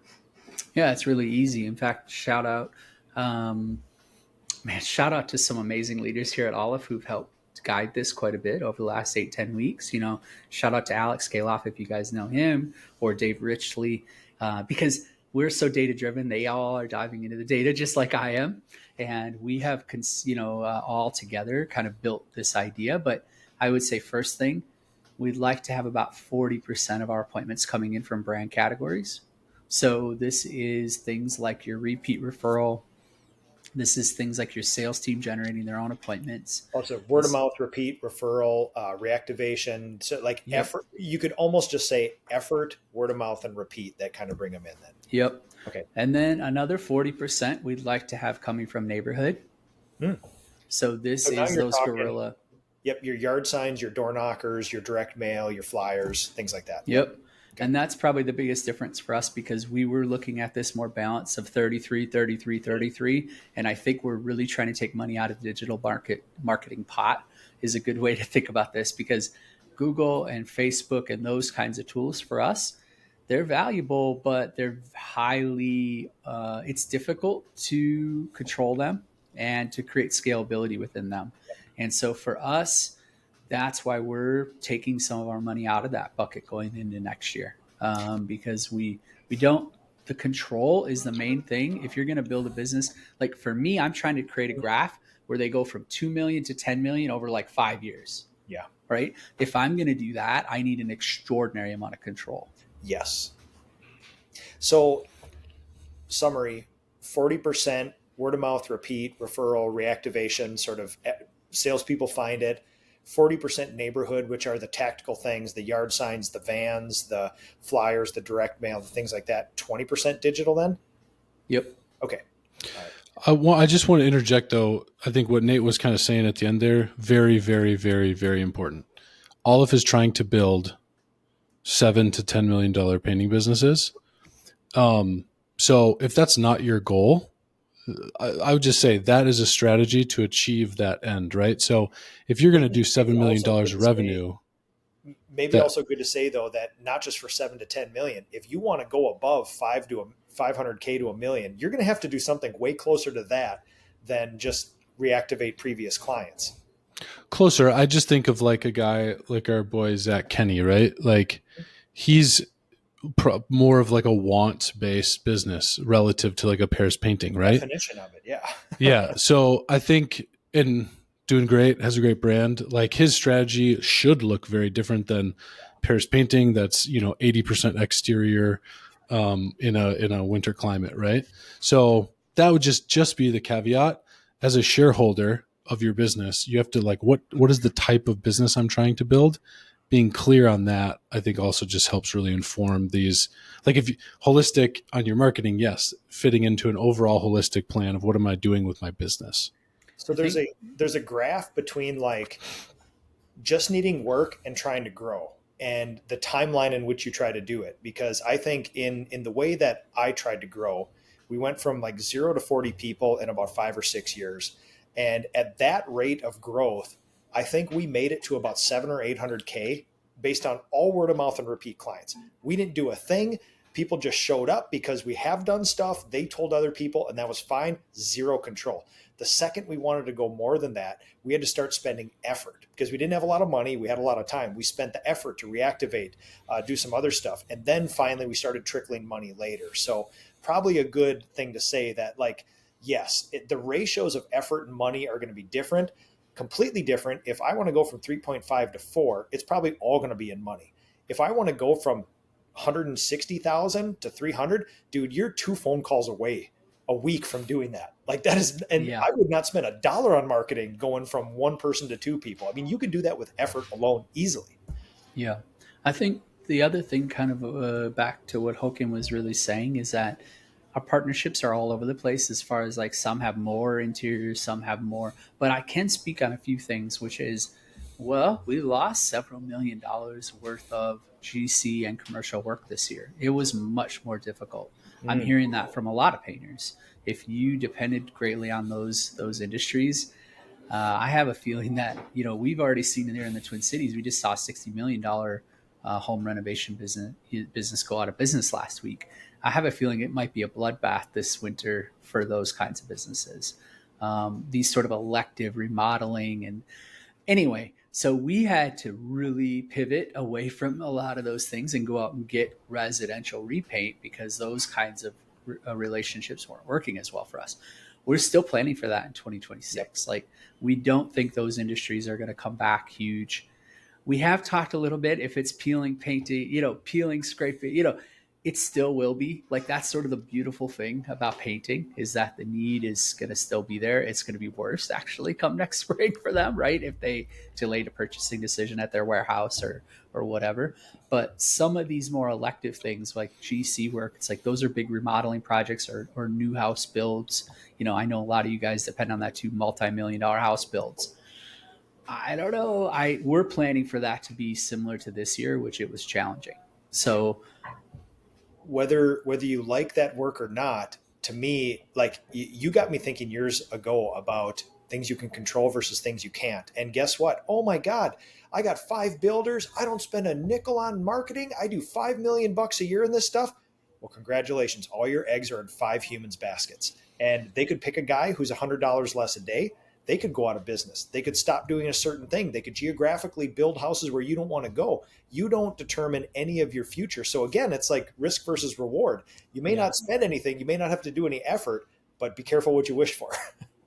Yeah, it's really easy. In fact, shout out to some amazing leaders here at Aleph who've helped guide this quite a bit over the last 8-10 weeks. Shout out to Alex Kaloff, if you guys know him, or Dave Richley, because we're so data driven. They all are diving into the data just like I am. And we have, all together kind of built this idea. But I would say first thing, we'd like to have about 40% of our appointments coming in from brand categories. So this is things like your repeat referral. This is things like your sales team generating their own appointments. Also, word of mouth, repeat, referral, reactivation. So like effort, you could almost just say effort, word of mouth, and repeat that kind of bring them in then. Yep. Okay. And then another 40% we'd like to have coming from neighborhood. So this is those guerrilla. Yep. Your yard signs, your door knockers, your direct mail, your flyers, things like that. Yep. Okay. And that's probably the biggest difference for us because we were looking at this more balance of 33, 33, 33. And I think we're really trying to take money out of the digital marketing pot is a good way to think about this because Google and Facebook and those kinds of tools for us, they're valuable, but they're highly, it's difficult to control them and to create scalability within them. And so for us, that's why we're taking some of our money out of that bucket going into next year because we don't, the control is the main thing. If you're going to build a business, like for me, I'm trying to create a graph where they go from 2 million to 10 million over like 5 years. Yeah. Right. If I'm going to do that, I need an extraordinary amount of control. Yes. So summary, 40% word of mouth, repeat, referral, reactivation, sort of salespeople find it. 40% neighborhood, which are the tactical things, the yard signs, the vans, the flyers, the direct mail, the things like that. 20% digital then? Yep. Okay. All right. I just want to interject, though. I think what Nate was kind of saying at the end there, very, very, very, very important. Aleph is trying to build $7 to $10 million painting businesses. So if that's not your goal, I would just say that is a strategy to achieve that end, right? So if you're going to do $7 million of revenue, maybe That also good to say though, that not just for 7 to 10 million, if you want to go above 500K to a million, you're going to have to do something way closer to that than just reactivate previous clients. closer. I just think of like a guy like our boy Zach Kenny, right? Like he's more of like a want based business relative to like a Paris painting, right? Definition of it. Yeah. Yeah. So I think in doing great, has a great brand. Like his strategy should look very different than Paris painting. That's 80% exterior in a winter climate, right? So that would just be the caveat. As a shareholder of your business, you have to like what is the type of business I'm trying to build? Being clear on that, I think also just helps really inform these. Like if you, holistic on your marketing, yes, fitting into an overall holistic plan of what am I doing with my business. So I think there's a graph between like just needing work and trying to grow, and the timeline in which you try to do it. Because I think in the way that I tried to grow, we went from like 0 to 40 people in about 5 or 6 years. And at that rate of growth, I think we made it to about 7 or 800K based on all word of mouth and repeat clients. We didn't do a thing. People just showed up because we have done stuff. They told other people, and that was fine. Zero control. The second we wanted to go more than that, we had to start spending effort because we didn't have a lot of money. We had a lot of time. We spent the effort to reactivate, do some other stuff. And then finally we started trickling money later. So probably a good thing to say that, like, yes, the ratios of effort and money are going to be different, completely different. If I want to go from 3.5 to 4, it's probably all going to be in money. If I want to go from 160,000 to 300, dude, you're 2 phone calls away a week from doing that. Like that is, and yeah. I would not spend $1 on marketing going from 1 person to 2 people. I mean, you could do that with effort alone easily. Yeah. I think the other thing, kind of back to what Haakon was really saying, is that our partnerships are all over the place as far as like some have more interiors, some have more. But I can speak on a few things, which is, well, we lost several $1,000,000 worth of GC and commercial work this year. It was much more difficult. I'm Mm. hearing that from a lot of painters. If you depended greatly on those industries, I have a feeling that we've already seen it here in the Twin Cities. We just saw $60 million home renovation business go out of business last week. I have a feeling it might be a bloodbath this winter for those kinds of businesses. These sort of elective remodeling and anyway, so we had to really pivot away from a lot of those things and go out and get residential repaint because those kinds of relationships weren't working as well for us. We're still planning for that in 2026. Like, we don't think those industries are going to come back huge. We have talked a little bit if it's peeling, painting, peeling, scraping, it still will be. Like, that's sort of the beautiful thing about painting, is that the need is going to still be there. It's going to be worse actually come next spring for them, right? If they delayed a purchasing decision at their warehouse or whatever. But some of these more elective things like GC work, it's like those are big remodeling projects or new house builds. I know a lot of you guys depend on that too, multi-million-dollar house builds. I don't know. We're planning for that to be similar to this year, which it was challenging. So Whether you like that work or not, to me, like you got me thinking years ago about things you can control versus things you can't. And guess what? Oh my God, I got 5 builders. I don't spend a nickel on marketing. I do 5 million bucks a year in this stuff. Well, congratulations. All your eggs are in 5 humans baskets. And they could pick a guy who's $100 less a day. They could go out of business. They could stop doing a certain thing. They could geographically build houses where you don't want to go. You don't determine any of your future. So again, it's like risk versus reward. You may yeah, not spend anything. You may not have to do any effort, but be careful what you wish for.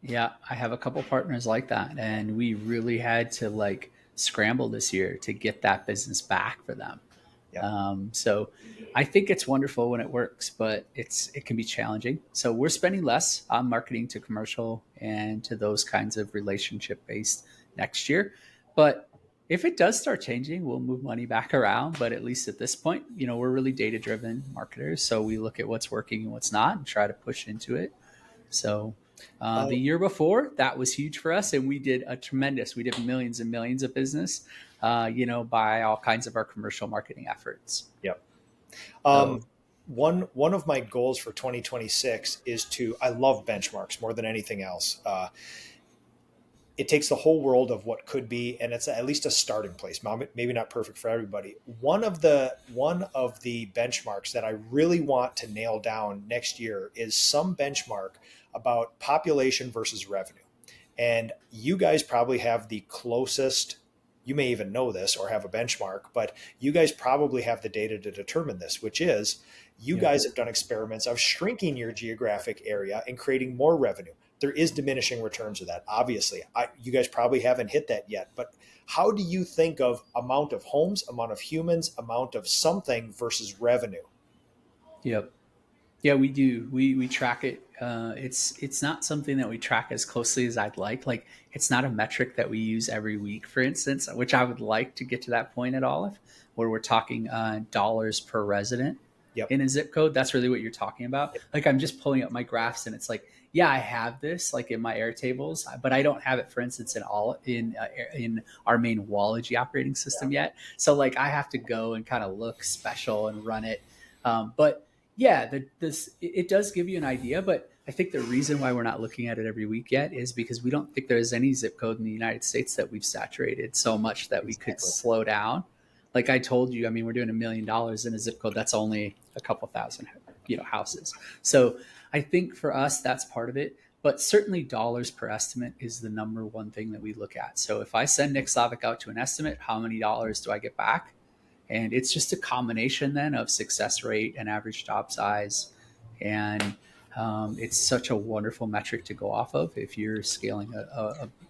yeah, I have a couple partners like that, and we really had to like scramble this year to get that business back for them. Yeah. So I think it's wonderful when it works, but it can be challenging. So we're spending less on marketing to commercial and to those kinds of relationship based next year. But if it does start changing, we'll move money back around. But at least at this point, we're really data driven marketers. So we look at what's working and what's not and try to push into it. So the year before, that was huge for us. And we did we did millions and millions of business, by all kinds of our commercial marketing efforts. Yep. So, One of my goals for 2026 is I love benchmarks more than anything else. it takes the whole world of what could be, and it's at least a starting place. Maybe not perfect for everybody. One of the benchmarks that I really want to nail down next year is some benchmark about population versus revenue. And you guys probably have the closest, you may even know this or have a benchmark, but you guys probably have the data to determine this, which is you guys have done experiments of shrinking your geographic area and creating more revenue. There is diminishing returns of that. Obviously, you guys probably haven't hit that yet, but how do you think of amount of homes, amount of humans, amount of something versus revenue? Yep. Yeah, we do. We track it. It's not something that we track as closely as I'd like. Like, it's not a metric that we use every week, for instance, which I would like to get to that point at Olive, where we're talking dollars per resident Yep. in a zip code. That's really what you're talking about. Like, I'm just pulling up my graphs, and it's like, yeah, I have this like in my Airtables, but I don't have it, for instance, in our main Wallogy operating system yet. So like, I have to go and kind of look special and run it. But yeah, it does give you an idea, but I think the reason why we're not looking at it every week yet is because we don't think there's any zip code in the United States that we've saturated so much that we could slow down. Like I told you, I mean, we're doing $1 million in a zip code that's only a couple thousand, houses. So I think for us, that's part of it. But certainly dollars per estimate is the number one thing that we look at. So if I send Nick Slavik out to an estimate, how many dollars do I get back? And it's just a combination then of success rate and average job size. And it's such a wonderful metric to go off of if you're scaling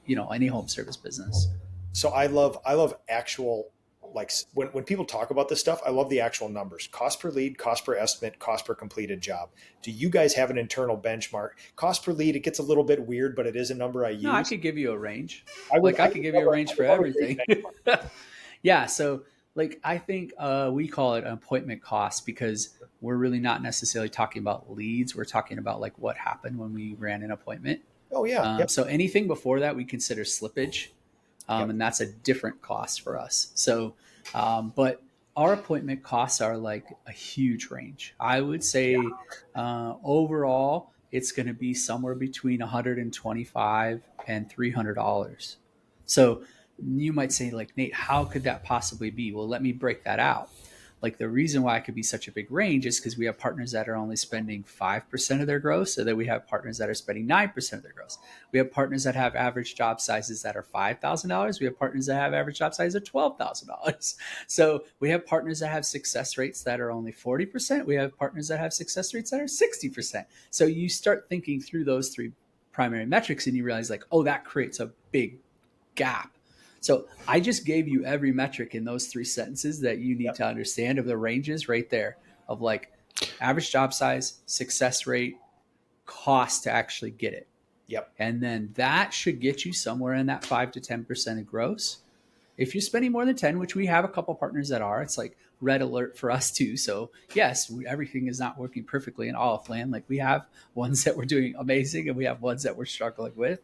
any home service business. So I love actual, like when people talk about this stuff, I love the actual numbers: cost per lead, cost per estimate, cost per completed job. Do you guys have an internal benchmark? Cost per lead, it gets a little bit weird, but it is a number I use. No, I could give you a range. I could give you a range for everything. Yeah. So like, I think we call it an appointment cost because we're really not necessarily talking about leads. We're talking about like what happened when we ran an appointment. Oh yeah. Yep. So anything before that we consider slippage. And that's a different cost for us. So, but our appointment costs are like a huge range. I would say overall, it's going to be somewhere between $125 and $300. So you might say like, Nate, how could that possibly be? Well, let me break that out. Like, the reason why it could be such a big range is because we have partners that are only spending 5% of their gross, so that we have partners that are spending 9% of their gross. We have partners that have average job sizes that are $5,000. We have partners that have average job sizes of $12,000. So we have partners that have success rates that are only 40%. We have partners that have success rates that are 60%. So you start thinking through those three primary metrics and you realize like, oh, that creates a big gap. So I just gave you every metric in those three sentences that you need to understand of the ranges right there of like average job size, success rate, cost to actually get it. Yep. And then that should get you somewhere in that 5 to 10% of gross. If you're spending more than 10, which we have a couple partners that are, it's like red alert for us too. So yes, everything is not working perfectly in Olive land. Like, we have ones that we're doing amazing and we have ones that we're struggling with.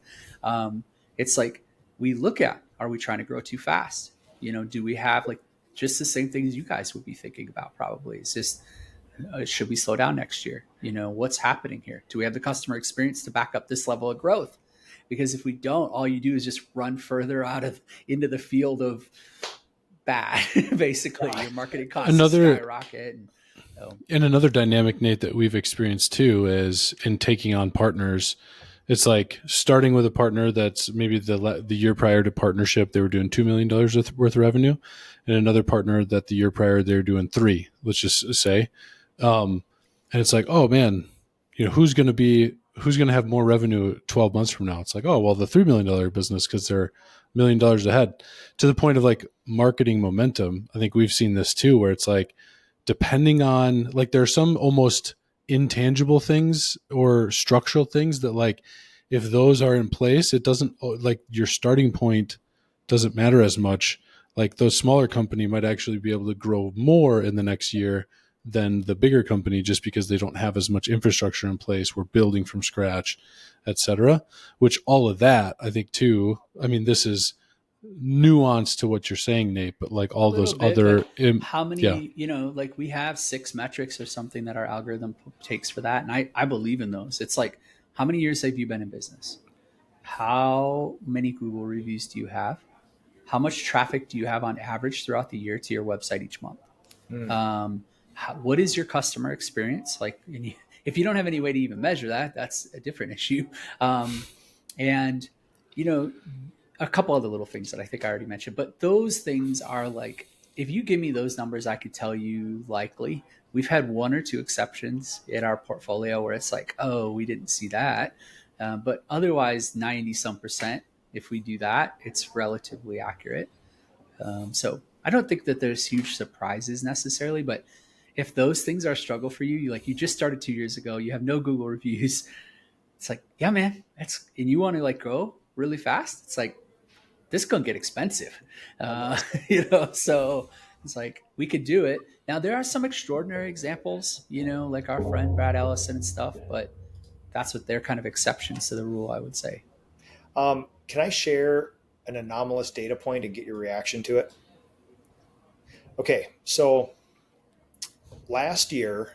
It's like, we look at, are we trying to grow too fast? Do we have like just the same things you guys would be thinking about? Probably. It's just, should we slow down next year? What's happening here? Do we have the customer experience to back up this level of growth? Because if we don't, all you do is just run further into the field of bad. Basically, your marketing costs skyrocket. And another dynamic, Nate, that we've experienced too is in taking on partners. It's like starting with a partner that's maybe the year prior to partnership, they were doing $2 million worth of revenue, and another partner that the year prior they were doing $3 million, let's just say. And it's like, oh man, who's going to have more revenue 12 months from now? It's like, oh, well, the $3 million business, because they're $1 million ahead, to the point of like marketing momentum. I think we've seen this too, where it's like, depending on, like, there are some almost intangible things or structural things that, like, if those are in place, it doesn't, like, your starting point doesn't matter as much. Like, those smaller company might actually be able to grow more in the next year than the bigger company, just because they don't have as much infrastructure in place. We're building from scratch, etc. Which all of that, I think too, I mean, this is nuance to what you're saying, Nate, but like all those other, like how many, like we have 6 metrics or something that our algorithm takes for that. And I believe in those. It's like, how many years have you been in business? how many Google reviews do you have? How much traffic do you have on average throughout the year to your website each month? Mm. What is your customer experience like? If you don't have any way to even measure that, that's a different issue. And you know, a couple other little things that I think I already mentioned, but those things are like, if you give me those numbers, I could tell you likely. We've had one or two exceptions in our portfolio where it's like, oh, we didn't see that. But otherwise, 90 some percent, if we do that, it's relatively accurate. So I don't think that there's huge surprises necessarily, but if those things are a struggle for you, you just started 2 years ago, you have no Google reviews. It's like, yeah, man, and you want to like grow really fast. It's like, this is gonna get expensive, So it's like we could do it. Now there are some extraordinary examples, like our friend Brad Ellison and stuff, but that's what they're kind of exceptions to the rule, I would say. Can I share an anomalous data point and get your reaction to it? Okay, so last year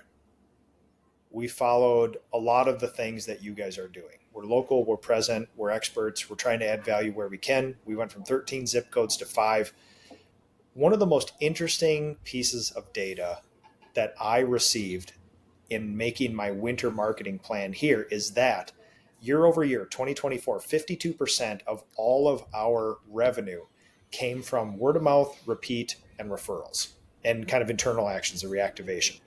we followed a lot of the things that you guys are doing. We're local, we're present, we're experts, we're trying to add value where we can. We went from 13 zip codes to 5. One of the most interesting pieces of data that I received in making my winter marketing plan here is that year over year, 2024, 52% of all of our revenue came from word of mouth, repeat, and referrals, and kind of internal actions of reactivation.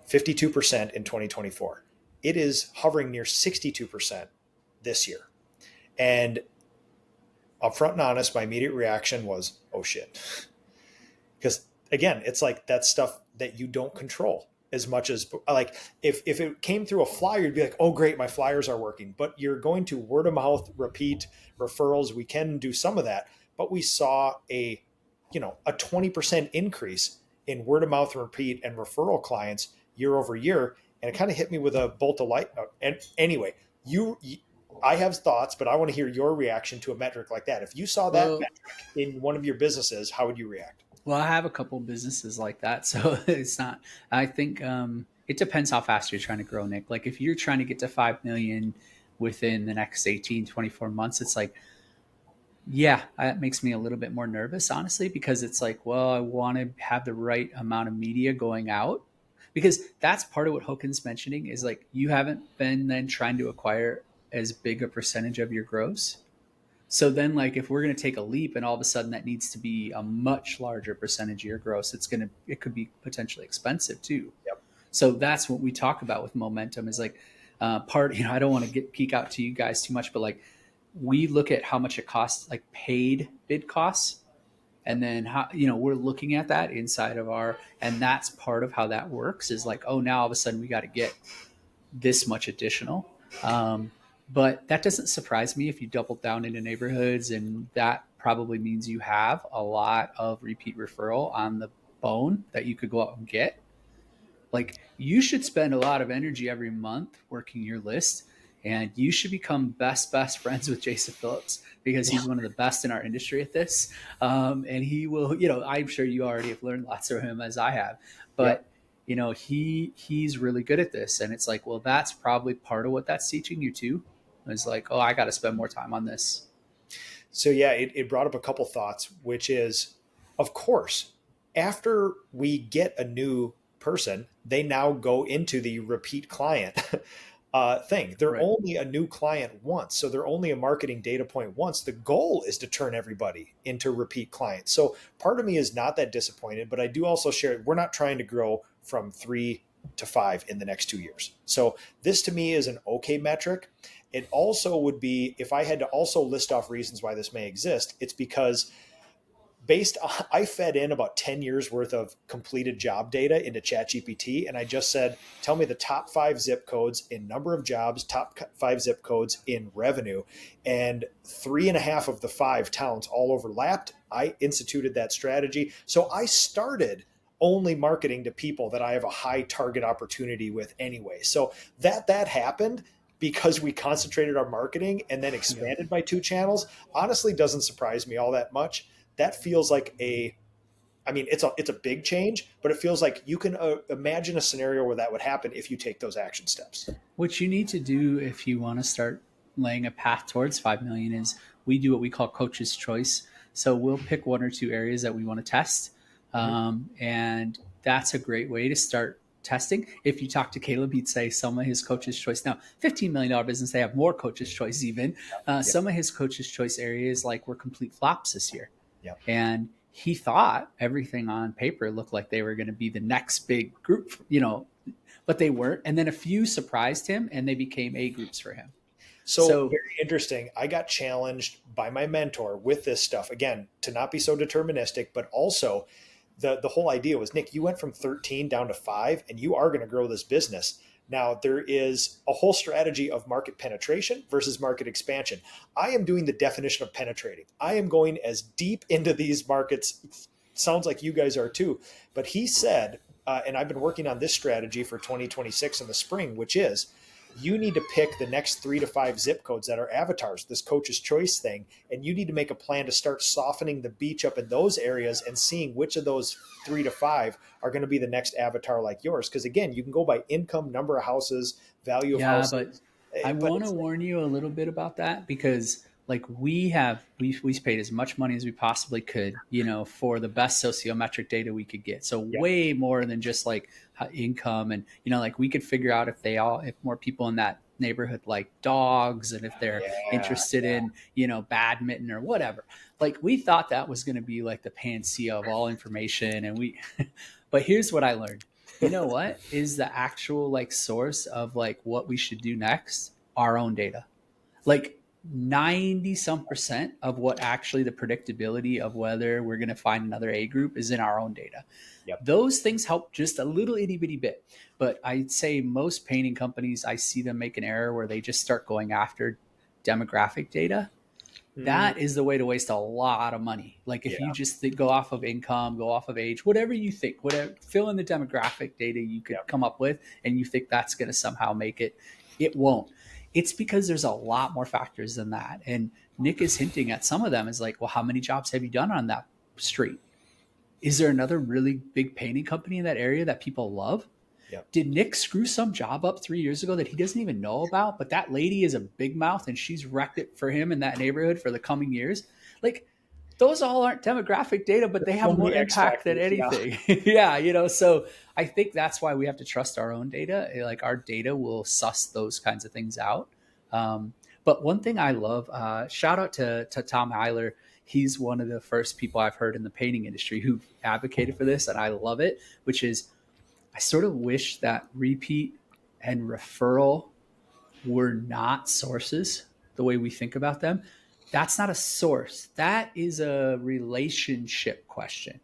52% in 2024. It is hovering near 62% this year. And upfront and honest, my immediate reaction was, oh shit. Because again, it's like that stuff that you don't control as much as, like, if it came through a flyer, you'd be like, oh great, my flyers are working. But you're going to word of mouth, repeat, referrals. We can do some of that, but we saw a 20% increase in word of mouth, repeat, and referral clients year over year. And it kind of hit me with a bolt of light. And anyway, I have thoughts, but I want to hear your reaction to a metric like that. If you saw that Well, metric in one of your businesses, how would you react? well, I have a couple businesses like that, so it's not. I think it depends how fast you're trying to grow, Nick. Like if you're trying to get to 5 million within the next 18, 24 months, it's like, yeah, that makes me a little bit more nervous, honestly, because it's like, well, I want to have the right amount of media going out, because that's part of what Hokin's mentioning is like you haven't been then trying to acquire as big a percentage of your gross. So then, like, if we're going to take a leap and all of a sudden that needs to be a much larger percentage of your gross, it could be potentially expensive too. Yep. So that's what we talk about with momentum is like I don't want to geek out to you guys too much, but like we look at how much it costs, like paid bid costs. And then how, we're looking at that inside of and that's part of how that works is like, oh, now all of a sudden we got to get this much additional. Um, but that doesn't surprise me if you double down into neighborhoods, and that probably means you have a lot of repeat referral on the bone that you could go out and get. Like you should spend a lot of energy every month working your list, and you should become best friends with Jason Phillips because he's one of the best in our industry at this. And he will, I'm sure you already have learned lots from him as I have, but he's really good at this. And it's like, well, that's probably part of what that's teaching you too. It's like, oh, I got to spend more time on this. So yeah, it brought up a couple thoughts, which is, of course, after we get a new person, they now go into the repeat client thing. They're Right. only a new client once, so they're only a marketing data point once. The goal is to turn everybody into repeat clients. So part of me is not that disappointed, but I do also share we're not trying to grow from 3 to 5 in the next 2 years. So this to me is an okay metric. It also would be, if I had to also list off reasons why this may exist, it's because I fed in about 10 years worth of completed job data into ChatGPT. And I just said, tell me the top 5 zip codes in number of jobs, top 5 zip codes in revenue. And 3.5 of the 5 towns all overlapped. I instituted that strategy. So I started only marketing to people that I have a high target opportunity with anyway. So that happened because we concentrated our marketing and then expanded by 2 channels, honestly doesn't surprise me all that much. That feels like it's a big change, but it feels like you can imagine a scenario where that would happen if you take those action steps. What you need to do if you want to start laying a path towards 5 million is we do what we call coach's choice. So we'll pick one or two areas that we want to test. And that's a great way to start testing. If you talk to Caleb, he'd say some of his coach's choice. Now, $15 million business, they have more coach's choice even. Some of his coach's choice areas like were complete flops this year. And he thought everything on paper looked like they were going to be the next big group, but they weren't. And then a few surprised him and they became A groups for him. So very interesting. I got challenged by my mentor with this stuff, again, to not be so deterministic, but also the whole idea was, Nick, you went from 13 down to 5 and you are going to grow this business. Now, there is a whole strategy of market penetration versus market expansion. I am doing the definition of penetrating. I am going as deep into these markets. Sounds like you guys are too. But he said, and I've been working on this strategy for 2026 in the spring, which is you need to pick the next 3 to 5 zip codes that are avatars, this coach's choice thing, and you need to make a plan to start softening the beach up in those areas and seeing which of those 3 to 5 are going to be the next avatar like yours. Because again, you can go by income, number of houses, value of houses. But I want to warn you a little bit about that because like we paid as much money as we possibly could, for the best sociometric data we could get. So way more than just like income. And, like we could figure out if more people in that neighborhood like dogs and if they're interested in, badminton or whatever. Like we thought that was going to be like the panacea of all information. And but here's what I learned. You know what is the actual like source of like what we should do next? Our own data. Like 90% of what actually the predictability of whether we're going to find another A group is in our own data. Those things help just a little itty bitty bit. But I'd say most painting companies, I see them make an error where they just start going after demographic data. That is the way to waste a lot of money. Like if you just go off of income, go off of age, whatever you think, fill in the demographic data you could come up with, and you think that's going to somehow make it, it won't. It's because there's a lot more factors than that. And Nick is hinting at some of them is like, well, how many jobs have you done on that street? Is there another really big painting company in that area that people love? Did Nick screw some job up 3 years ago that he doesn't even know about? But that lady is a big mouth and she's wrecked it for him in that neighborhood for the coming years. Like those all aren't demographic data, but they have more impact than anything. So I think that's why we have to trust our own data. Like our data will suss those kinds of things out. But one thing I love, shout out to Tom Heiler. He's one of the first people I've heard in the painting industry who advocated for this. And I love it, which is I sort of wish that repeat and referral were not sources the way we think about them. That's not a source. That is a relationship question,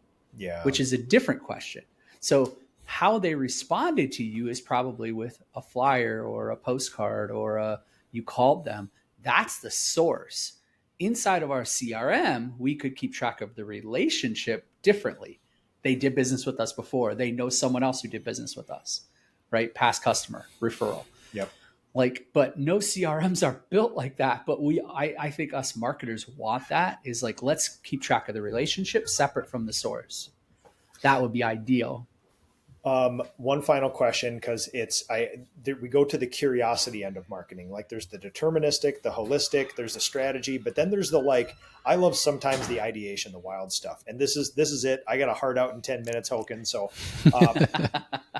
which is a different question. So how they responded to you is probably with a flyer or a postcard or you called them. That's the source. Inside of our CRM, we could keep track of the relationship differently. They did business with us before. They know someone else who did business with us, right? Past customer referral. But no CRMs are built like that. But I think us marketers want that is like, let's keep track of the relationship separate from the source. That would be ideal. One final question, because we go to the curiosity end of marketing. Like there's the deterministic, the holistic, there's the strategy, but then there's the I love sometimes the ideation, the wild stuff. And this is it. I got a heart out in 10 minutes, Haakon. So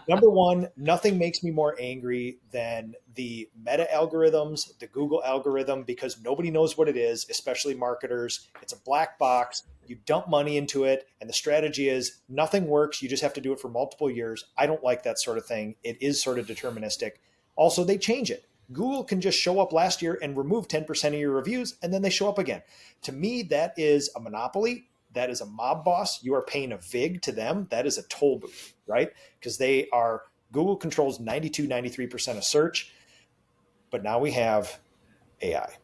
number one, nothing makes me more angry than the meta algorithms, the Google algorithm, because nobody knows what it is, especially marketers. It's a black box. You dump money into it, and the strategy is nothing works. You just have to do it for multiple years. I don't like that sort of thing. It is sort of deterministic. Also, they change it. Google can just show up last year and remove 10% of your reviews, and then they show up again. To me, that is a monopoly. That is a mob boss. You are paying a VIG to them. That is a toll booth, right? Because Google controls 92, 93% of search. But now we have AI.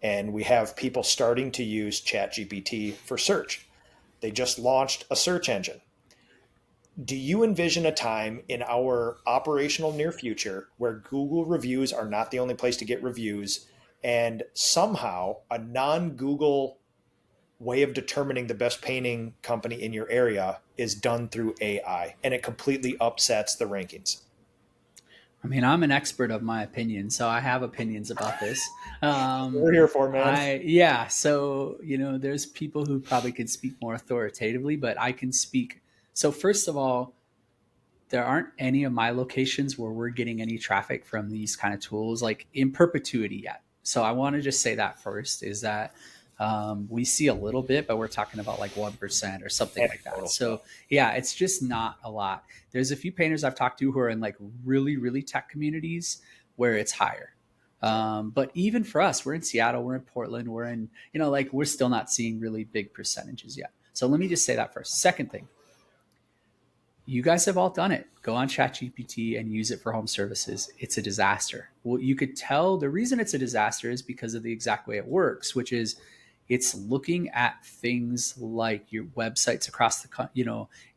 And we have people starting to use ChatGPT for search. They just launched a search engine. Do you envision a time in our operational near future where Google reviews are not the only place to get reviews, and somehow a non-Google way of determining the best painting company in your area is done through AI, and it completely upsets the rankings? I mean, I'm an expert of my opinion, so I have opinions about this. We're here for, man. Yeah. So there's people who probably can speak more authoritatively, but I can speak. So first of all, there aren't any of my locations where we're getting any traffic from these kind of tools like in perpetuity yet. So I want to just say that first is that we see a little bit, but we're talking about like 1% or something like that. Anecdotal So stuff. yeah, it's just not a lot. There's a few painters I've talked to who are in like really, really tech communities where it's higher. But even for us, we're in Seattle, we're in Portland, we're in, like we're still not seeing really big percentages yet. So let me just say that first. Second thing, you guys have all done it. Go on ChatGPT and use it for home services. It's a disaster. Well, you could tell the reason it's a disaster is because of the exact way it works, which is it's looking at things like your websites across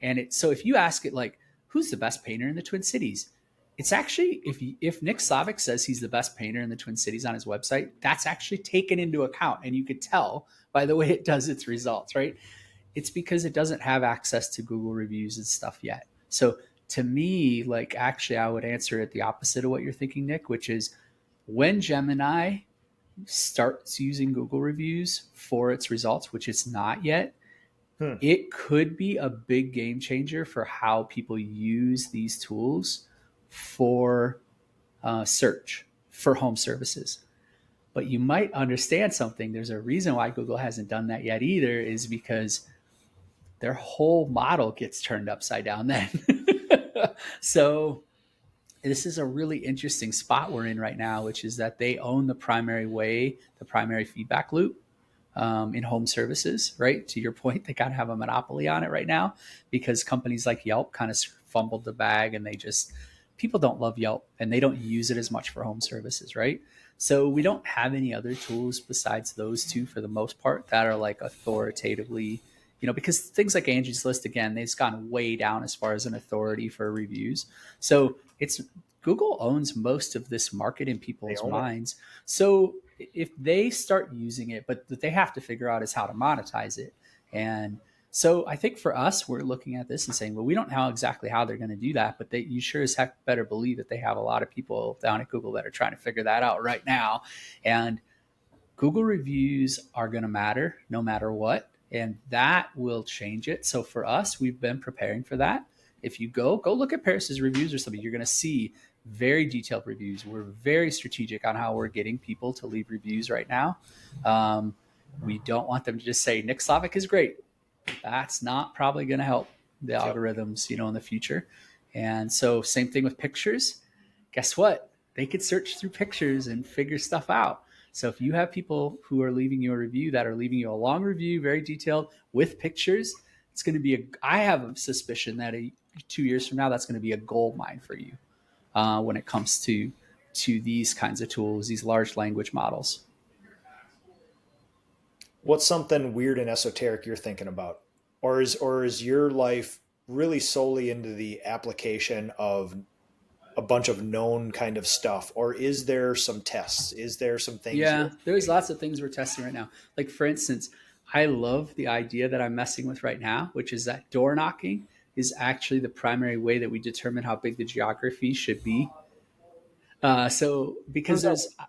and so if you ask it like, who's the best painter in the Twin Cities? It's actually, if Nick Slavik says he's the best painter in the Twin Cities on his website, that's actually taken into account. And you could tell by the way it does its results, right? It's because it doesn't have access to Google reviews and stuff yet. So to me, like actually, I would answer it the opposite of what you're thinking, Nick, which is when Gemini starts using Google reviews for its results, which it's not yet, it could be a big game changer for how people use these tools for search for home services. But you might understand something. There's a reason why Google hasn't done that yet either, is because their whole model gets turned upside down then. So this is a really interesting spot we're in right now, which is that they own the primary feedback loop in home services, right? To your point, they kind of have a monopoly on it right now because companies like Yelp kind of fumbled the bag and people don't love Yelp and they don't use it as much for home services, right? So we don't have any other tools besides those two for the most part that are like authoritatively, because things like Angie's List, again, they've gone way down as far as an authority for reviews. So it's Google owns most of this market in They people's own it. minds. So if they start using it, but what they have to figure out is how to monetize it. And so I think for us, we're looking at this and saying, well, we don't know exactly how they're going to do that, but you sure as heck better believe that they have a lot of people down at Google that are trying to figure that out right now. And Google reviews are going to matter no matter what, and that will change it. So for us, we've been preparing for that. If you go look at Paris's reviews or something, you're going to see very detailed reviews. We're very strategic on how we're getting people to leave reviews right now. We don't want them to just say Nick Slavik is great. That's not probably going to help the algorithms, in the future. And so same thing with pictures. Guess what? They could search through pictures and figure stuff out. So if you have people who are leaving you a review that are leaving you a long review, very detailed with pictures, it's going to be I have a suspicion that 2 years from now, that's going to be a gold mine for you when it comes to these kinds of tools, these large language models. What's something weird and esoteric you're thinking about? Or is your life really solely into the application of a bunch of known kind of stuff? Or is there some tests? Is there some things you're Yeah, there's lots of things we're testing right now. Like for instance, I love the idea that I'm messing with right now, which is that door knocking is actually the primary way that we determine how big the geography should be. So because how's that?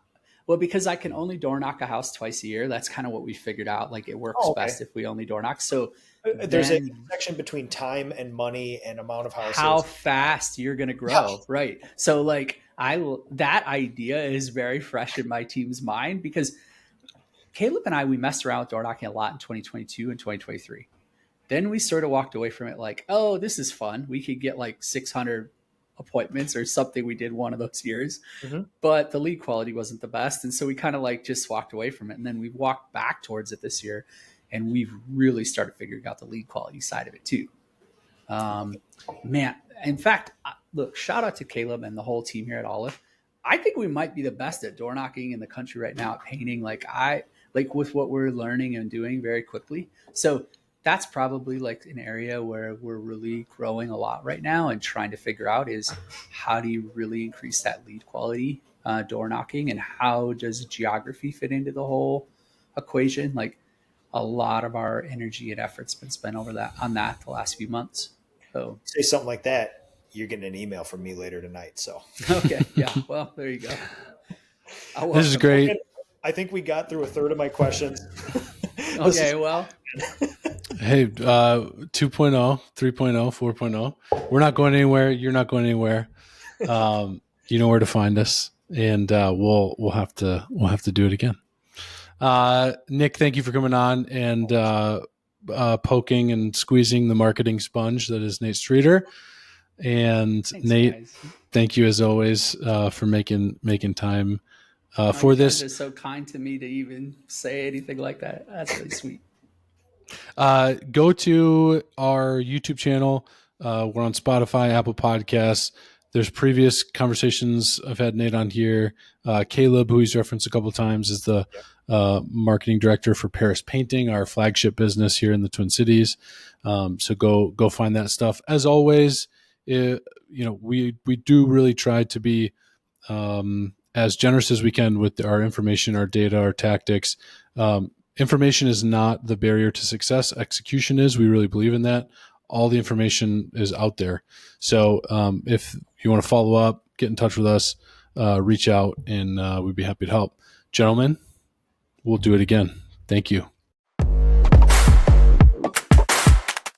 because I can only door knock a house twice a year. That's kind of what we figured out. Like it works Oh, okay. best if we only door knock. So There's an then intersection between time and money and amount of how houses. fast you're going to Yeah. grow, right? So like that idea is very fresh in my team's mind because Caleb and we messed around with door knocking a lot in 2022 and 2023. Then we sort of walked away from it like, oh, this is fun. We could get like 600 appointments or something we did one of those years, Mm-hmm. but the lead quality wasn't the best. And so we kind of like just walked away from it. And then we walked back towards it this year and we've really started figuring out the lead quality side of it too. Um, Man, in fact, look, shout out to Caleb and the whole team here at Aleph. I think we might be the best at door knocking in the country right now at painting. Like with what we're learning and doing very quickly. So that's probably like an area where we're really growing a lot right now and trying to figure out is how do you really increase that lead quality door knocking and how does geography fit into the whole equation? Like a lot of our energy and effort's been spent on that the last few months. So Say something like that. you're getting an email from me later tonight. So Okay. Yeah. Well, there you go. This is great. I think we got through a third of my questions. Okay. Well, Hey, 2.0, 3.0, 4.0. We're not going anywhere. You're not going anywhere. You know where to find us, and we'll have to do it again. Nick, thank you for coming on and poking and squeezing the marketing sponge that is Nate Streeter. And thanks, Nate, guys. thank you as always for making time Oh, for you this. guys are so kind to me to even say anything like that. That's really sweet. Go to our YouTube channel. We're on Spotify, Apple Podcasts. There's previous conversations I've had Nate on here. Caleb, who he's referenced a couple of times, is the marketing director for Paris Painting, our flagship business here in the Twin Cities. So go find that stuff. As always, we do really try to be as generous as we can with our information, our data, our tactics. Information is not the barrier to success. Execution is. We really believe in that. All the information is out there. So if you want to follow up, get in touch with us, reach out, and we'd be happy to help. Gentlemen, we'll do it again. Thank you.